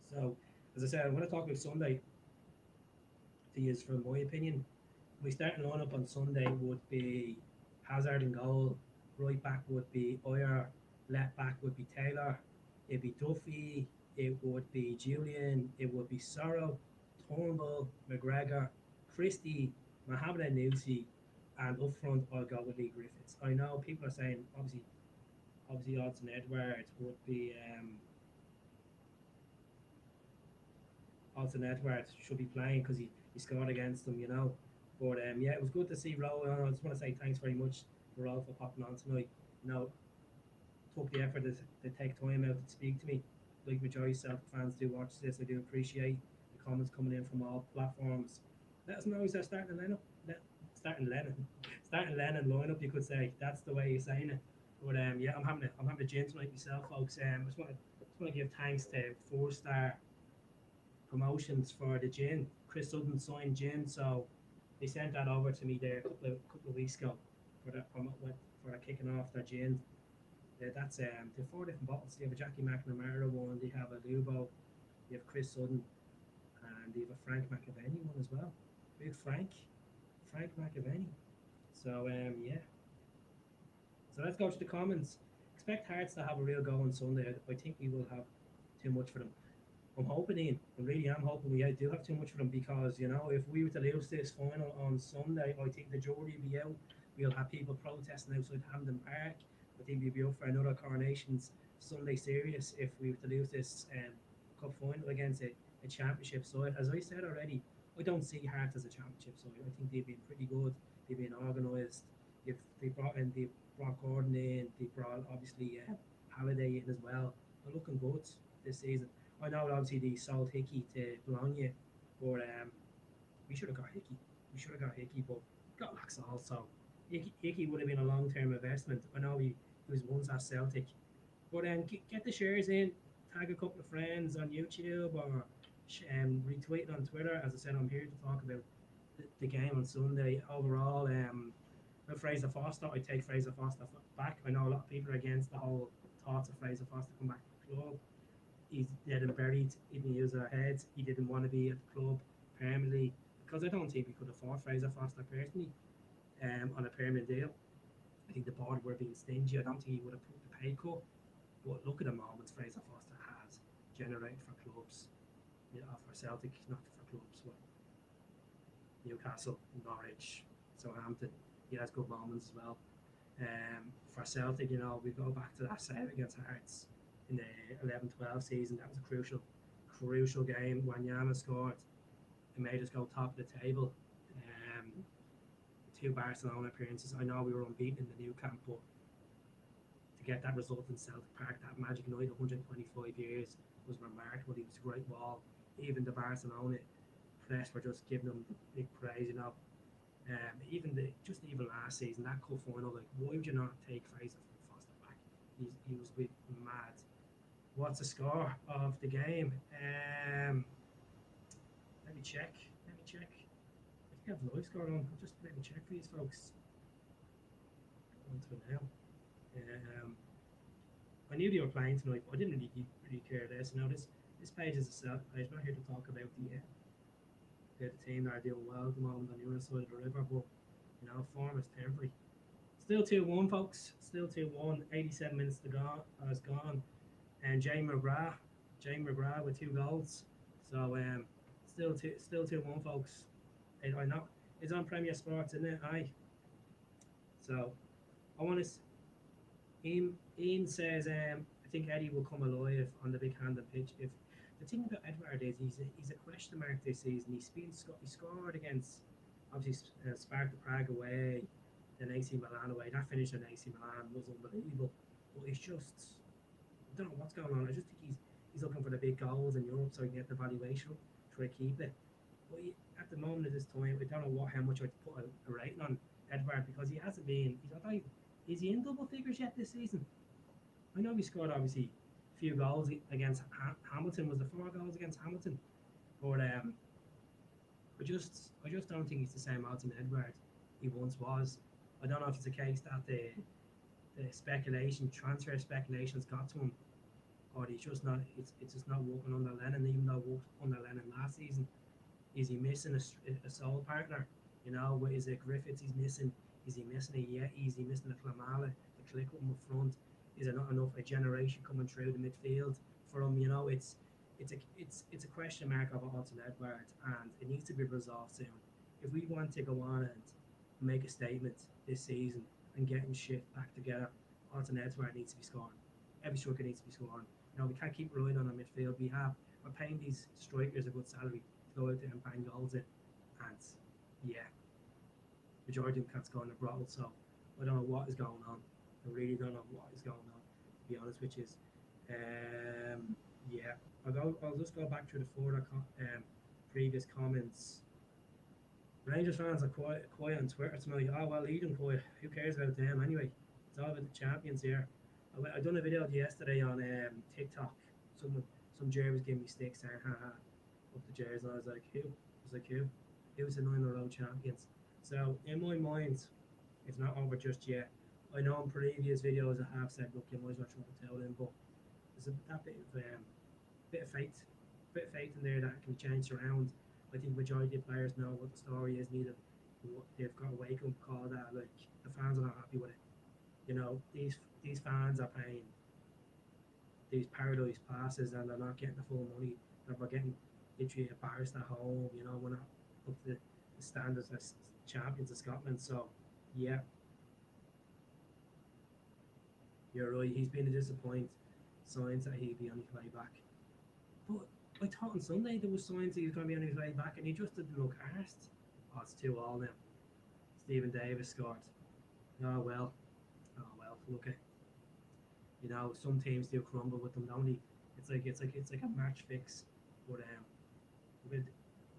So, as I said, I'm going to talk about Sunday. To use from my opinion, my starting lineup on Sunday would be Hazard in goal. Right back would be Oyer. Left back would be Taylor. It'd be Duffy. It would be Julian. It would be Sorrow, Turnbull, McGregor, Christie, Mohamed Newsy, and up front I'll go with Lee Griffiths. I know people are saying obviously Odson Edwards would be Odson Edwards should be playing because he scored against them, you know. But yeah, it was good to see Ro. I just want to say thanks very much to for popping on tonight. You know, took the effort to take time out to speak to me. like majority of Celtic fans do watch this. I do appreciate the comments coming in from all platforms. Let us know who's our starting lineup. Starting Lennon, starting Lennon lineup. You could say that's the way you're saying it. But yeah, I'm having a gin tonight myself, folks. I just want to give thanks to 4 Star Promotions for the gin. Chris Sutton signed gin, so they sent that over to me there a couple of weeks ago for that for that kicking off their gin. That's they have 4 different bottles. They have a Jackie McNamara one. They have a Lubo. They have Chris Sutton, and they have a Frank McAvenny one as well. Big Frank McAvenny. So yeah. So let's go to the comments. Expect Hearts to have a real go on Sunday. I think we will have too much for them. I'm hoping, Ian. I really am hoping we do have too much for them because if we were to lose this final on Sunday, I think the jury will be out. We'll have people protesting outside Hampden Park. I think we'll be up for another Coronations Sunday series if we were to lose this cup final against a championship side. As I said already, I don't see Hearts as a championship side. I think they've been pretty good. They've been organised. They brought Gordon in. They brought obviously Halliday in as well. They're looking good this season. I know obviously they sold Hickey to Bologna, but we should have got Hickey. We should have got Hickey, but got Laxall. So Hickey would have been a long-term investment. I know he was once at Celtic, but get the shares in, tag a couple of friends on YouTube or retweet it on Twitter. As I said, I'm here to talk about the game on Sunday. Overall, with Fraser Foster, I take Fraser Foster back. I know a lot of people are against the whole thoughts of Fraser Foster come back to the club. He's dead and buried in the user heads. He didn't want to be at the club permanently because I don't think we could afford Fraser Foster personally on a permanent deal. I think the board were being stingy. I don't think he would have put the pay cut. But look at the moments Fraser Foster has generated for clubs, for Celtic, not for clubs. Well, Newcastle, Norwich, Southampton. He has good moments as well. For Celtic, we go back to that save against Hearts in the 11-12 season. That was a crucial game. Wanyama scored. It made us go top of the table. 2 Barcelona appearances. I know we were unbeaten in the new camp, but to get that result in Celtic Park, that magic night, 125 years, was remarkable. He was a great wall. Even the Barcelona press were just giving him big praise. Even last season, that cup final, like why would you not take Fraser Foster back? He was a bit mad. What's the score of the game? Let me check. Let me check. I think I have live score on. Just let me check for these folks. On to it now. Um, I knew they were playing tonight, but I didn't really care this. This page is a Celtic page. I'm not here to talk about the team that are doing well at the moment on the other side of the river, but form is temporary. Still 2-1, folks. Still 2-1. 87 minutes to go. Has gone. And Jay McGrath with 2 goals. So still 2-1, folks. I know it's on Premier Sports, isn't it? Aye. So I want to. Ian says, I think Eddie will come alive on the big handed pitch. If the thing about Edward is he's a question mark this season. He scored against obviously Sparta Prague away, then AC Milan away. That finish in AC Milan was unbelievable. But it's just I don't know what's going on. I just think he's looking for the big goals in Europe so he can get the valuation up, try to keep it. But at the moment at this time, I don't know how much I'd put a rating on Edward because he hasn't been. Is he in double figures yet this season? I know he scored obviously a few goals against Hamilton. Was the 4 goals against Hamilton? But I just don't think he's the same Alton Edward he once was. I don't know if it's a case that the transfer speculations got to him, or he's just not. It's just not working under Lennon, even though it worked under Lennon last season. Is he missing a sole partner? Is it Griffiths he's missing? Is he missing a Yeti? Is he missing a Klamala to click up in front? Is there not enough a generation coming through the midfield for him? It's a question mark of Alton Edward, and it needs to be resolved soon. If we want to go on and make a statement this season and getting shit back together, Alton Edward needs to be scoring. Every striker needs to be scoring. We can't keep relying on our midfield. We're paying these strikers a good salary to go out there and bang goals in, and yeah, majority of them can't score in the bottle. So I don't know what is going on. I really don't know what is going on. To be honest with you, Yeah, I'll just go back to the further previous comments. Rangers fans are quiet on Twitter tonight. Oh well, lead them quiet. Who cares about them anyway? It's all about the champions here. I done a video yesterday on TikTok. Someone, some Jerry was giving me sticks saying, "Ha ha," up the Jerry's, and I was like, "Who?" I was like, "Who? Who's the 9 in a row champions?" So in my mind, it's not over just yet. I know in previous videos I have said, "Look, you might as well try to tell them," but there's that bit of faith, in there that can be changed around. I think majority of players know what the story is. Needed, they've got a wake up call that like the fans are not happy with it. You know, these fans are paying these paradise passes and they're not getting the full money. They're getting literally embarrassed at home. You know, we're not up to the standards as champions of Scotland. So yeah, you're right. He's been a disappointment. Signs that he'd be on his way back. But I thought on Sunday there was signs he was going to be on his way back, and he just didn't look arsed. Oh, it's 2-2 now. Stephen Davis scored. Oh well. Oh well. Look at, some teams do crumble with them, don't they? It's like a match fix. But with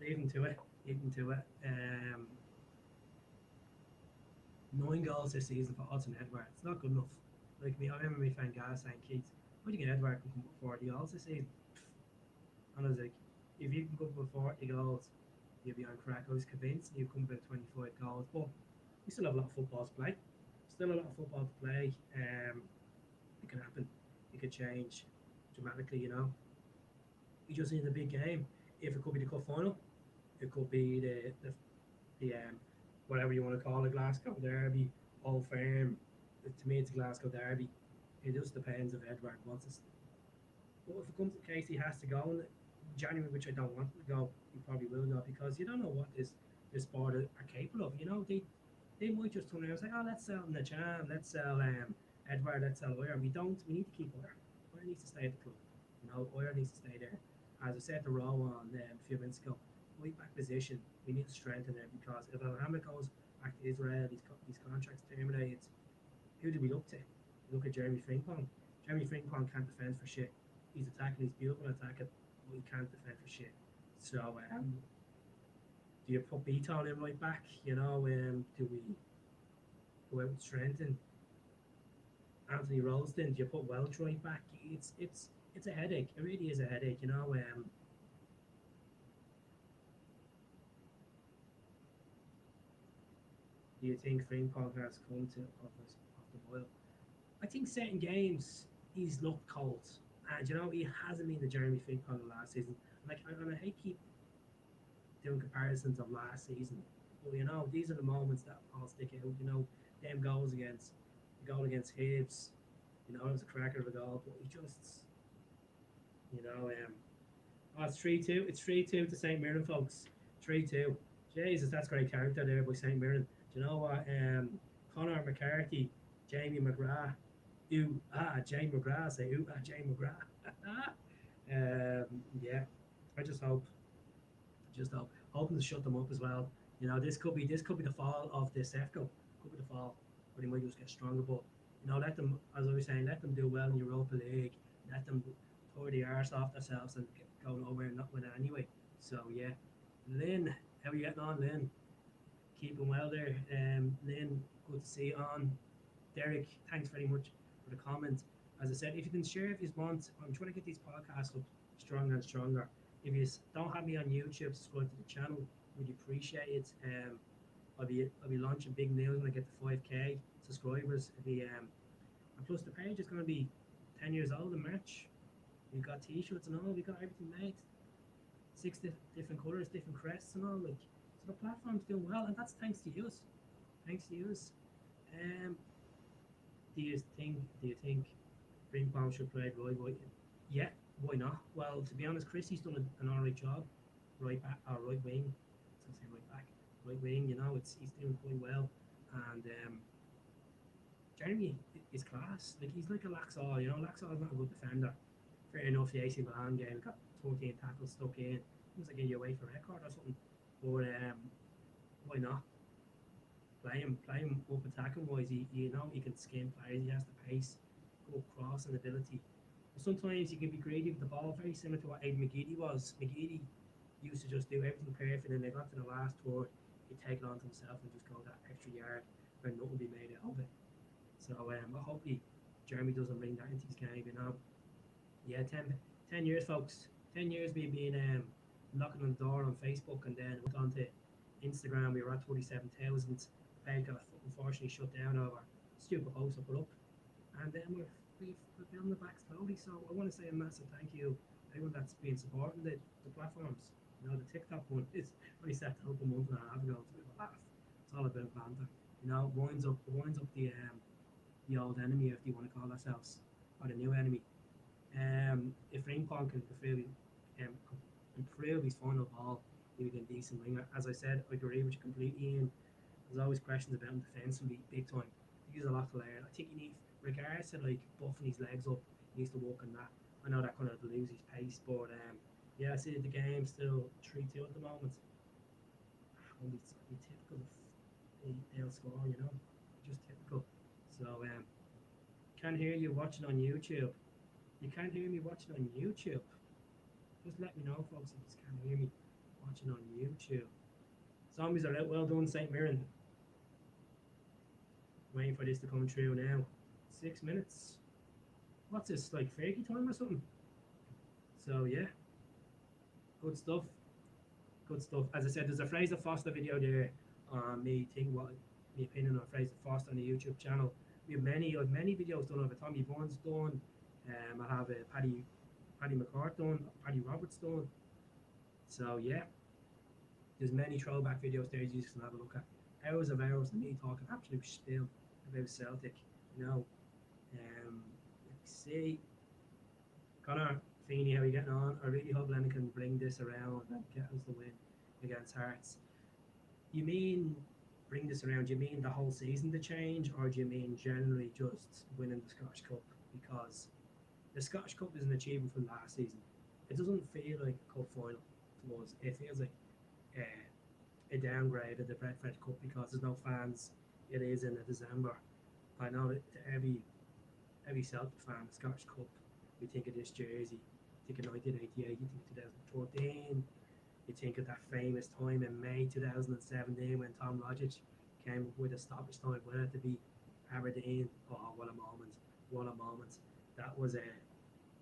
leaving to it, leaving to it. 9 goals this season for Hudson Edward. It's not good enough. Like me, I remember my friend Gas saying, Keith, why do you get Edward can come up with 40 goals this season? And I was like, if you can come up with 40 goals, you'll be on crack. I was convinced you come up with 25 goals, but we still have a lot of football to play. Still a lot of football to play. It can happen. It could change dramatically. We just need a big game. If it could be the cup final, it could be the whatever you want to call it, Glasgow Derby, Old Firm. To me, it's a Glasgow Derby. It just depends if Edward wants us. But if it comes to the case he has to go in January, which I don't want him to go, he probably will go because you don't know what this sport are capable of. They might just turn around and say, "Oh, let's sell Najam, let's sell Edward, let's sell Oyer." We don't. We need to keep Oyer. Oyer needs to stay at the club. Oyer needs to stay there. As I said to Row on a few minutes ago, right back position, we need to strengthen it because if Alhamid goes back to Israel, these contracts terminated, who do we look to? We look at Jeremy Frimpong. Jeremy Frimpong can't defend for shit. He's attacking, he's beautiful attacking, but he can't defend for shit. So, do you put Beaton in right back? Do we go out with Trenton? Anthony Ralston? Do you put Welch right back? It's a headache. It really is a headache. Do you think Frimpong has come to off the boil? I think certain games he's looked cold, and he hasn't been the Jeremy Frimpong last season. And I hate keep doing comparisons of last season, but these are the moments that all stick out. Them goals against the goal against Hibs. It was a cracker of a goal, but he just, you know, um, oh, it's 3-2. It's 3-2 to St. Mirren, folks. 3-2. Jesus, that's great character there by St. Mirren. Do you know what? Conor McCarthy, Jamie McGrath. Jamie McGrath. Say, Jamie McGrath. Yeah, I just hope, hoping to shut them up as well. This could be the fall of the SEFCO. Could be the fall, or they might just get stronger. But let them, as I was saying, let them do well in Europa League. Let them tore the arse off themselves and go nowhere and not win it anyway. So yeah, Lynn, how are you getting on, Lynn? Keeping well there, Lynn. Good to see you on. Derek, thanks very much for the comment. As I said, if you can share if you want, I'm trying to get these podcasts up stronger and stronger. If you don't have me on YouTube, subscribe to the channel. Really appreciate it. I'll be launching big news when I get to 5k subscribers. And plus the page is going to be 10 years old in March. We've got t-shirts and all. We've got everything made. Six different colors, different crests and all. So the platform's doing well, and that's thanks to you. Thanks to you. Um, do you think Greenbaum should play right? Yeah, why not? Well, to be honest, Chrissy's done an alright job. Right back or right wing. I was say right back, right wing. He's doing quite well, and Jeremy is class. Like he's like a Laxall. Laxall's not a good defender. Fair enough, the AC Milan game got 14 tackles stuck in. It was like a UEFA record or something. But why not? Play him up attacking wise. He can skin players. He has the pace, good crossing ability. Sometimes you can be greedy with the ball, very similar to what Aidan McGeady was. McGeady used to just do everything perfect, and they got to the last tour, he'd take it on to himself and just go that extra yard where nothing will be made out of it. So hopefully Jeremy doesn't bring that into his game, you know. Yeah, 10 years, folks. 10 years we've been knocking on the door on Facebook, and then went on to Instagram. We were at 47,000. Page got unfortunately shut down over stupid posts I put up. And then we're building the back slowly. So I want to say a massive thank you to everyone that's been supporting the platforms. You know, the TikTok one is only set up a month and a half ago. It's a bit of a laugh. It's all about banter. You know, winds up the old enemy, if you want to call ourselves, or the new enemy. If Ringpong can um, improve his final ball, he'll be a decent winger. As I said, I agree with you completely, Ian. There's always questions about him defensively, big time. He's a lot to learn. I think he needs, regards to like buffing his legs up, he needs to work on that. I know that kind of loses his pace, but yeah, I see the game still 3-2 at the moment. Won't be typical of they'll score, you know, just typical. So can't hear you watching on YouTube. You can't hear me watching on YouTube. Just let me know, folks, if you can't hear me watching on YouTube. Zombies are out. Well done, St. Mirren. Waiting for this to come through now. 6 minutes. What's this, like Fergie time or something? So yeah, good stuff. Good stuff. As I said, there's a Fraser Foster video there on me thinking what my opinion on Fraser Foster on the YouTube channel. I have many videos done over Tommy Burns done. I have Paddy McCart done, Paddy Roberts done. So yeah, there's many throwback videos there you can have a look at. Hours of hours of me talking absolute spill about Celtic. You know, let's see, Connor Feeney, how are you getting on? I really hope Lennon can bring this around and get us the win against Hearts. You mean bring this around? Do you mean the whole season to change, or do you mean generally just winning the Scottish Cup? Because the Scottish Cup is an achievement from last season. It doesn't feel like a cup final to us. It feels like uh, a downgrade of the Betfred Cup because there's no fans. It is in December. I know that to every Celtic fan, the Scottish Cup, you think of this jersey, you think of 1988, you think of 2014, you think of that famous time in May 2017 when Tom Rodgers came up with a stoppage time winner to beat Aberdeen. Oh, what a moment! What a moment! That was a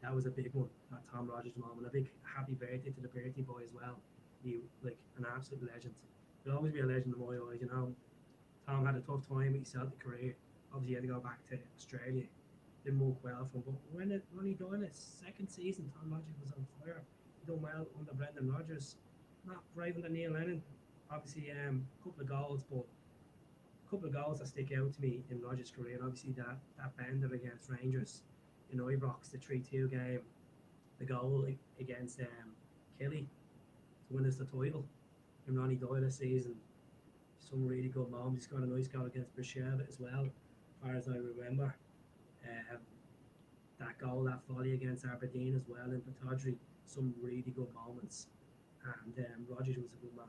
that was a big one. That Tom Rodgers moment. A big happy birthday to the birthday boy as well. He like an absolute legend. He'll always be a legend in my eyes. You know, Tom had a tough time with his Celtic career. Obviously, he had to go back to Australia. Didn't work well for him. But when he done his second season, Tom Rodgers was on fire. He done well under Brendan Rodgers. Not great under Neil Lennon. Obviously, couple of goals, but a couple of goals that stick out to me in Rodgers' career. Obviously, that bender against Rangers in Ibrox, the 3-2 game, the goal against Kelly to win us the title in Ronnie Doyle's season. Some really good moments. He's got a nice goal against Bichelle as well, as far as I remember. Um, that goal, that volley against Aberdeen as well in Pittodrie, some really good moments. And Rodgers was a good man.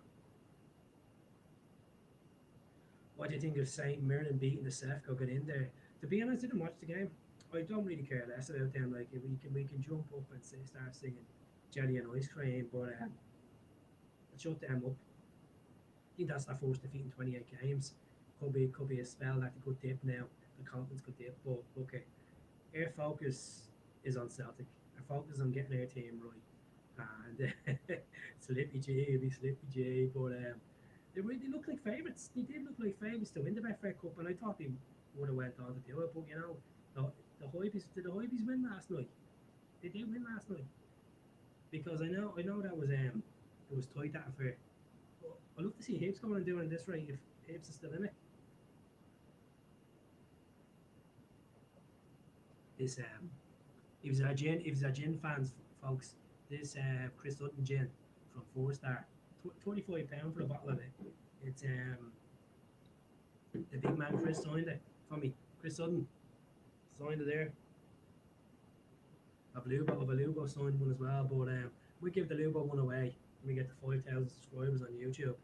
What do you think of St. Mirren beating the Sefco, get in there? To be honest, I didn't watch the game. I don't really care less about them. Like we can jump up and start singing jelly and ice cream, but shut them up. I think that's their first defeat in 28 games. Could be a spell that could dip now. The confidence could dip, but okay. Our focus is on Celtic. Our focus is on getting our team right. And Slippy G, be Slippy G, but they really look like favourites. They did look like favourites to win the Betfred Cup, and I thought they would have went on to do it. But you know, the Hoibies, did the Hoibies win last night? They did win last night because I know that was it was tight that affair. But I'd love to see Hibs going and doing this right if Hibs is still in it. This if it's a gin fans, folks, this Chris Sutton gin from Four Star, £25 for a bottle of it. It's the big man Chris signed it for me. Chris Sutton signed it there. A Lubo signed one as well, but we give the Lubo one away. We get the 5,000 subscribers on YouTube.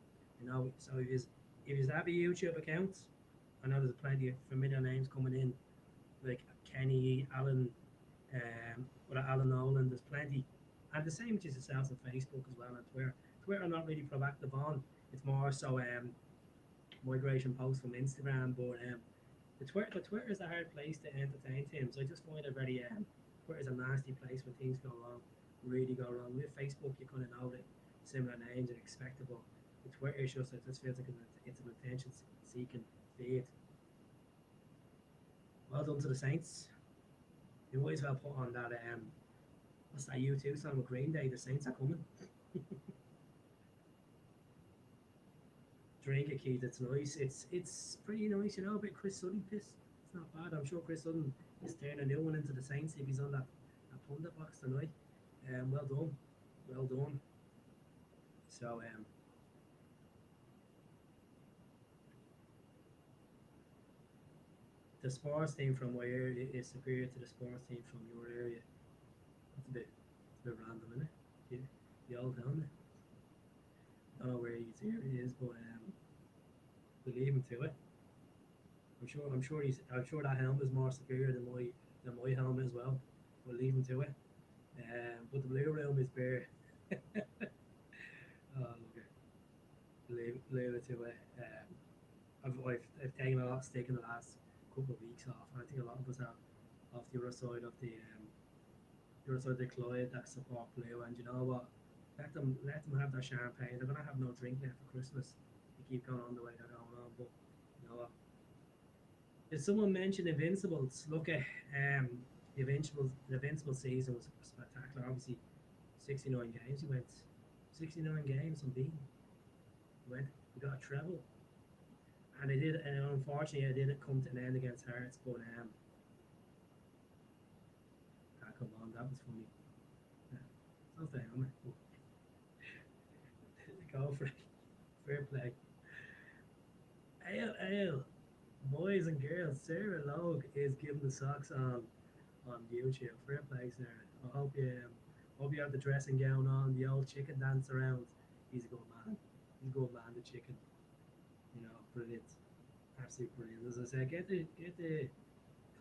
You know, so if you have a YouTube account, I know there's plenty of familiar names coming in, like Kenny, Allen, with Alan Nolan. There's plenty, and the same with yourselves on Facebook as well and Twitter. Twitter I'm not really proactive on. It's more so migration posts from Instagram, but the Twitter is a hard place to entertain teams. I just find it very Twitter is a nasty place when things go wrong, really go wrong. With Facebook, you kind of know that similar names are expectable. With Twitter, it just feels like it's an attention seeking feed. Well done to the Saints. You might as well put on that what's that U2 song with Green Day? The Saints are coming. Drink it, Keith. It's nice. It's pretty nice, you know. A bit Chris Sutton piss. It's not bad. I'm sure Chris Sutton is turning a new one into the Saints if he's on that pundit box tonight. Well done, well done. So the sports team from my area is superior to the sports team from your area. That's a bit random, isn't it? The old helmet. I don't know where his area is, but we leave him to it. I'm sure that helmet is more superior than my helmet as well. We'll leave him to it. But the blue room is bare. Okay. Leave it to it. I've taken a lot of stick in the last couple of weeks off, and I think a lot of us are off the other side of the other side of the Clyde that support blue. And you know what? Let them have their champagne. They're gonna have no drink left for Christmas. They keep going on the way they're going on. But you know what? Did someone mention Invincibles? Look at the Invincible season was spectacular. Obviously, 69 games. He went 69 games unbeaten. We got a treble, and it did. And unfortunately, it didn't come to an end against Hearts. But come on, that was funny. Yeah, it's not fair, man. Go for it. Fair play. Ale, boys and girls. Sarah Logue is giving the socks on YouTube. Fair play, Sarah. I hope you have the dressing gown on, the old chicken dance around. He's a good man. He's a good man, the chicken. Brilliant. Absolutely brilliant. As I said, get the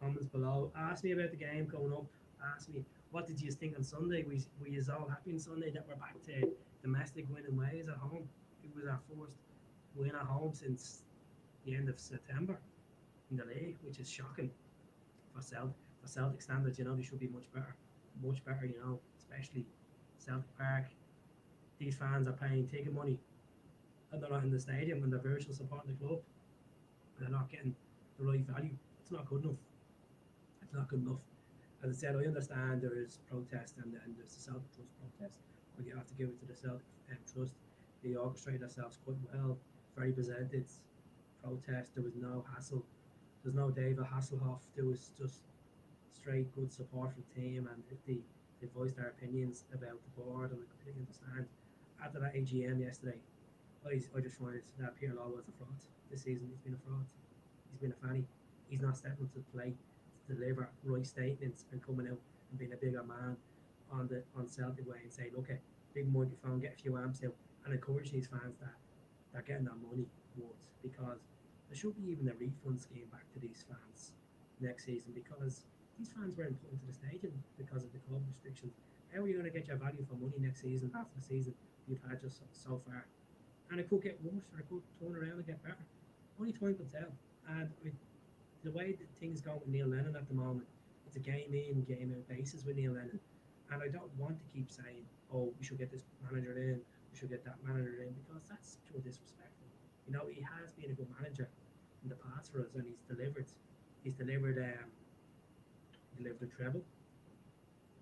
comments below. Ask me about the game coming up. Ask me what did you think on Sunday? We you all happy on Sunday that we're back to domestic winning ways at home? It was our first win at home since the end of September in the league, which is shocking for Celtic standards. They should be much better. Especially Celtic Park. These fans are paying ticket money and they're not in the stadium and they're virtual supporting the club. They're not getting the right value. It's not good enough. It's not good enough. As I said, I understand there is protest and there's the Celtic Trust protest, but you have to give it to the Celtic Trust. They orchestrate themselves quite well. Very presented protest. There was no hassle. There's no David Hasselhoff. There was just straight good support from the team, and they voiced their opinions about the board, and I completely understand. After that AGM yesterday, I just find that Peter Law was a fraud this season. He's been a fraud. He's been a fanny. He's not stepping up to the plate to deliver right statements and coming out and being a bigger man on Celtic way and saying, okay, big microphone, get a few amps out, and encourage these fans that they're getting their money worth, because there should be even a refund scheme back to these fans next season, because these fans weren't put into the stadium because of the COVID restrictions. How are you going to get your value for money next season after the season you've had just so far? And it could get worse, or it could turn around and get better. Only time will tell. And the way that things go with Neil Lennon at the moment, it's a game in, game out basis with Neil Lennon. And I don't want to keep saying, oh, we should get this manager in, we should get that manager in, because that's pure disrespectful. He has been a good manager in the past for us, and he's delivered. He's delivered a treble.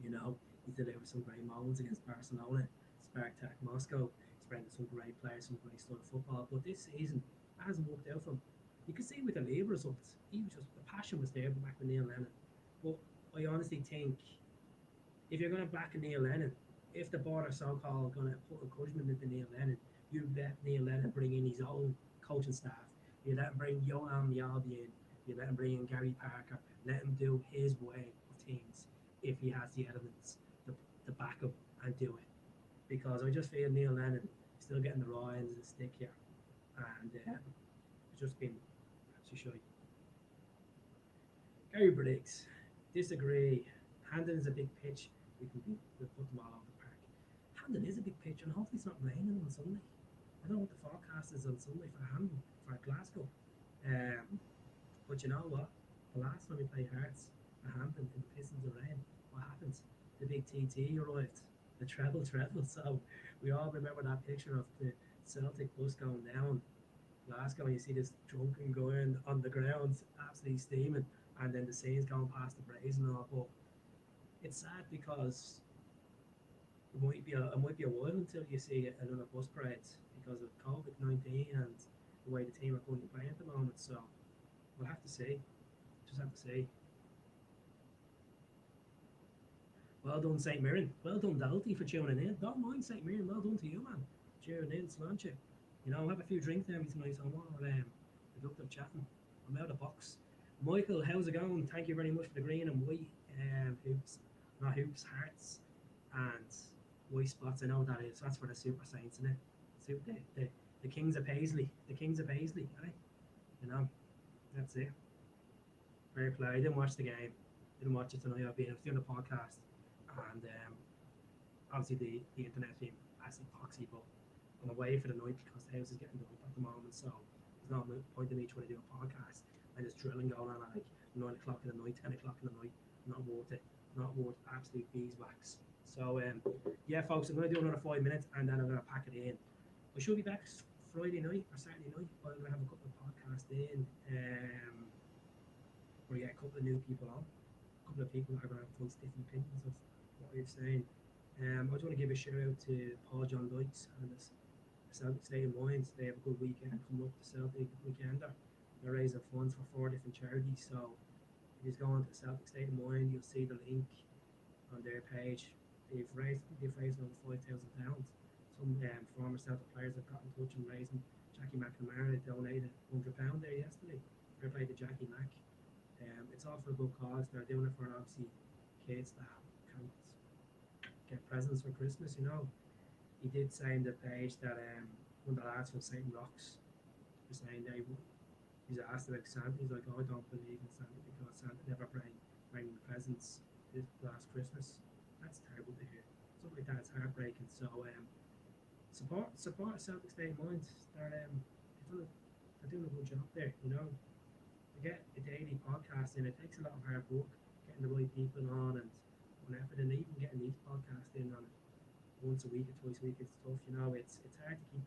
He's delivered some great moments against Barcelona, Spartak Moscow. He's brought some great players, some great style of football. But this season hasn't worked out for him. You can see with the league results, the passion was there back with Neil Lennon. But I honestly think if you're going to back Neil Lennon, if the board are so-called going to put encouragement into Neil Lennon, you let Neil Lennon bring in his own coaching staff. You let him bring Johan Mjalby in. You let him bring in Gary Parker. Let him do his way of things if he has the elements to back him and do it. Because I just feel Neil Lennon is still getting the raw ends of the stick here. And it's just been actually shy. Gary Briggs, disagree. Hampden is a big pitch. We'll put them all over the park. Hampden is a big pitch, and hopefully it's not raining on Sunday. I don't know what the forecast is on Sunday for Hampden, for Glasgow. Um, but you know what? The last time we played Hearts at Hampden in the Pistons of Rain, what happens? The big TT arrived, the treble. So we all remember that picture of the Celtic bus going down Glasgow, and you see this drunken guy on the ground, absolutely steaming, and then the scenes going past the Brazen and all. But it's sad because it might be a while until you see another bus parade because of COVID-19 and the way the team are going to play at the moment. So we'll have to see. Just have to see. Well done, St. Mirren. Well done, Doughty, for tuning in. Don't mind, St. Mirren. Well done to you, man. Tuning in, sláinte. You know, have a few drinks there tonight, so I'm more productive chatting. I'm out of box. Michael, how's it going? Thank you very much for the green and white hoops. Not hoops, hearts, and white spots. I know what that is. That's for the Super Saints, isn't it? The Kings of Paisley. The Kings of Paisley, right? You know, that's it. Fair play. I didn't watch the game. Didn't watch it tonight. I was doing a podcast, and obviously the internet's been absolutely poxy, but I'm away for the night because the house is getting done at the moment. So there's no point in me trying to do a podcast and there's drilling going on at like 9 o'clock in the night, 10 o'clock in the night. Not worth it. Not worth absolute beeswax. So yeah, folks, I'm gonna do another 5 minutes and then I'm gonna pack it in. I should be back Friday night or Saturday night. I'm gonna have a couple of podcasts in. Where you get a couple of new people on, a couple of people that are going to have voice different opinions of what you're saying. I just want to give a shout out to Paul John Dykes and the Celtic State of Mind. They have a good weekend coming up, the Celtic Weekender. They're raising funds for 4 different charities. So if you go on to Celtic State of Mind, you'll see the link on their page. They've raised over £5,000. Some former Celtic players have got in touch and raised them. Jackie McNamara donated £100 there yesterday. Fair play to Jackie Mac. It's all for a good cause. They're doing it for obviously kids that can't get presents for Christmas. You know, he did say in the page that one of the lads from St. Rocks was saying he's asked about Santa. He's like, oh, I don't believe in Santa because Santa never bring presents this last Christmas. That's terrible to hear. Something like that's heartbreaking. So support Celtic State of Mind. They're doing a good job there. You know. To get a daily podcast in, it takes a lot of hard work, getting the right people on and effort, and even getting these podcasts in on once a week or twice a week and stuff. You know, it's hard to keep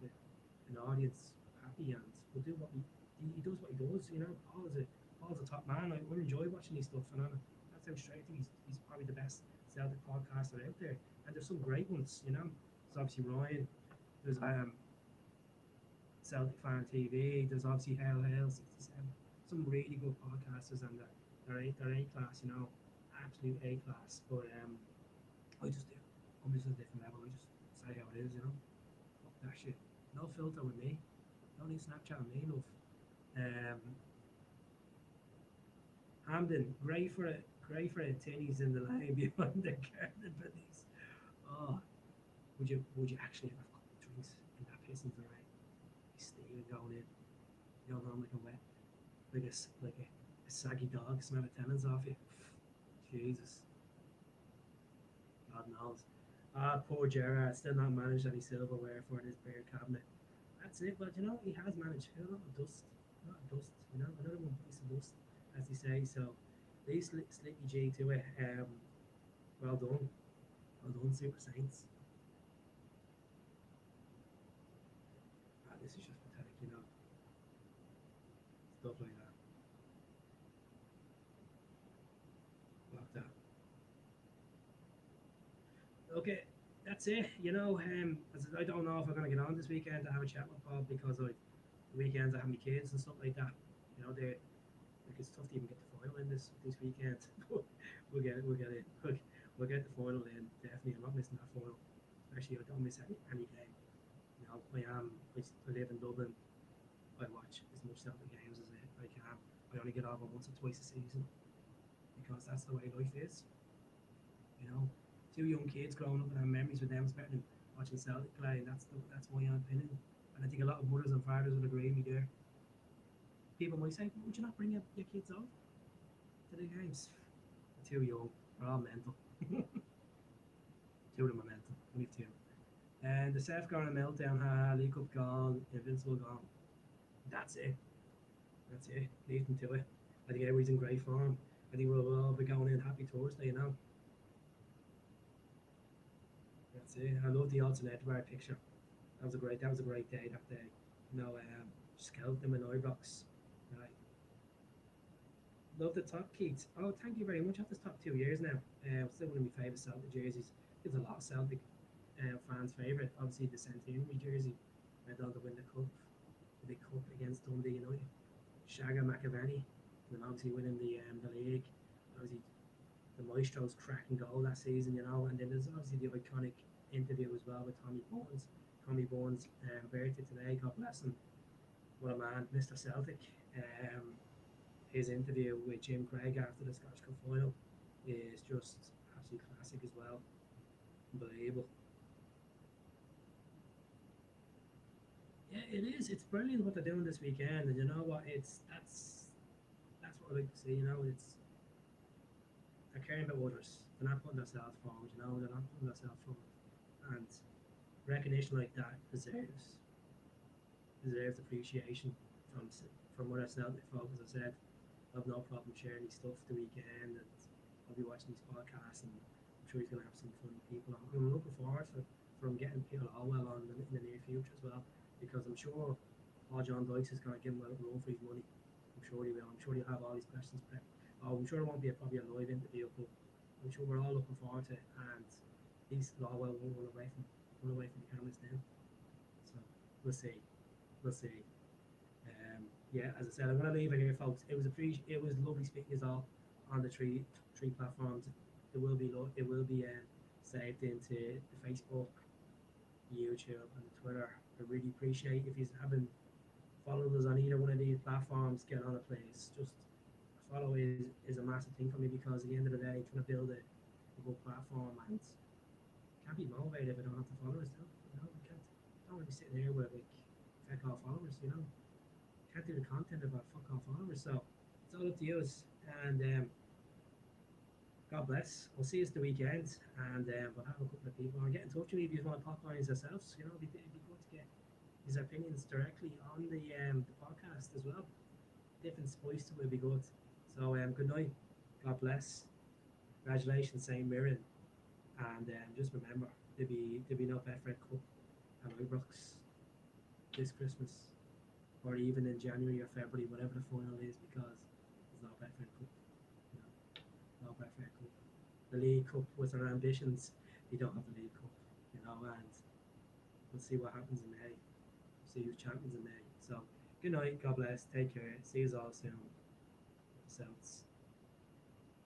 an audience happy, and we'll do what he does what he does. You know, Paul's a top man. I enjoy watching these stuff, and that's how straight he's probably the best Celtic podcaster out there, and there's some great ones. You know, there's obviously Ryan. There's Celtic Fan TV. There's obviously Hell 67. Some really good podcasters, and they're A class, you know, absolute A class. But I just do. I'm just at a different level. I just say how it is, you know. Fuck that shit. No filter with me. No need Snapchat with me, love. Um, Hamden, great for the tinnies in the lane behind the garden police. Oh, would you actually have a couple of drinks in that Pistons right? Be steaming going in. You don't know, like a wet. Like a saggy dog smell of tenants off you. Jesus. God knows. Poor Gerard, still not managed any silverware for his beer cabinet. That's it, but you know, he has managed a lot of dust. A lot of dust, you know, another one piece of dust, as they say. So, leave Slippy G to it. Well done. Well done, Super Saints. This is just pathetic, you know. Stuff like that. Like that. Okay, that's it. You know, I don't know if I'm gonna get on this weekend to have a chat with Bob because like the weekends I have my kids and stuff like that. You know, they like it's tough to even get the final in this weekend. But we'll get it. We'll get the final in. Definitely, I'm not missing that final. Especially, I don't miss any game. You know, I live in Dublin. I watch as much Celtic games as I can. I only get over once or twice a season because that's the way life is. You know, two young kids growing up and having memories with them is better than watching Celtic play. That's my opinion, and I think a lot of mothers and fathers would agree with me there. People might say, "Would you not bring your kids out to the games?" They're too young. They're all mental. Two of them are mental. Only two. And the South Carolina meltdown, haha, League Cup gone, Invincible gone. That's it. That's it. Leave them to it. I think everybody's in great form. I think we'll all be going in happy Thursday, you know. That's it. I love the alternate bar picture. That was a great day that day. You know, scout them in Ibrox. Right. Love the top, Keith. Oh, thank you very much. I've this top 2 years now. Still one of my favourite Celtic jerseys. It's a lot of Celtic fans' favourite. Obviously, the centenary jersey went on to win the big cup against Dundee United. Shaga McAvaney, and obviously winning the league. Obviously, the Maestro's cracking goal that season, you know. And then there's obviously the iconic interview as well with Tommy Bones. Tommy Bones' birthday today. God bless him. What a man, Mr. Celtic. Um, his interview with Jim Craig after the Scottish Cup final is just absolutely classic as well. Unbelievable. Yeah, it is. It's brilliant what they're doing this weekend, and you know what? That's what I like to see. You know, it's they're caring about others. They're not putting themselves forward. You know, they're not putting themselves forward, and recognition like that deserves appreciation from what I said before. As I said, I have no problem sharing these stuff the weekend, and I'll be watching these podcasts, and I'm sure he's going to have some funny people on. I'm looking forward to from getting Peter Hallwell on in the near future as well, because I'm sure all John Dykes is going to give him a run for his money. I'm sure he will. I'm sure he'll have all these questions prepped. Oh, I'm sure it won't be probably a live interview, but I'm sure we're all looking forward to it, and he's Hallwell won't run away from the cameras then. So we'll see. We'll see. Yeah, as I said, I'm gonna leave it here, folks. It was lovely speaking to you all on the three platforms. It will be saved into the Facebook, YouTube, and the Twitter. I really appreciate if you haven't followed us on either one of these platforms. Get on it, please. Just a follow is a massive thing for me because at the end of the day, trying to build a good platform and can't be motivated if I don't have the followers. You know, I can't. I don't want to be sitting here with like feck all followers. You know, can't do the content about fuck off followers. So it's all up to you. And God bless. We'll see you the weekend, and we'll have a couple of people. I'll get in touch with you if you want to pop lines yourselves. You know, it'd be good to get his opinions directly on the podcast as well. Different spice to it would be good. So good night. God bless. Congratulations, Saint Mirren. And just remember, there'll be no Betfred Cup at Ibrox this Christmas, or even in January or February, whatever the final is, because there's no Betfred Cup. You know, no Betfred Cup. The League Cup was their ambitions. They don't have the League Cup, you know, and we'll see what happens in May. See who's champions in May. So good night, God bless, take care, see you all soon. Souths.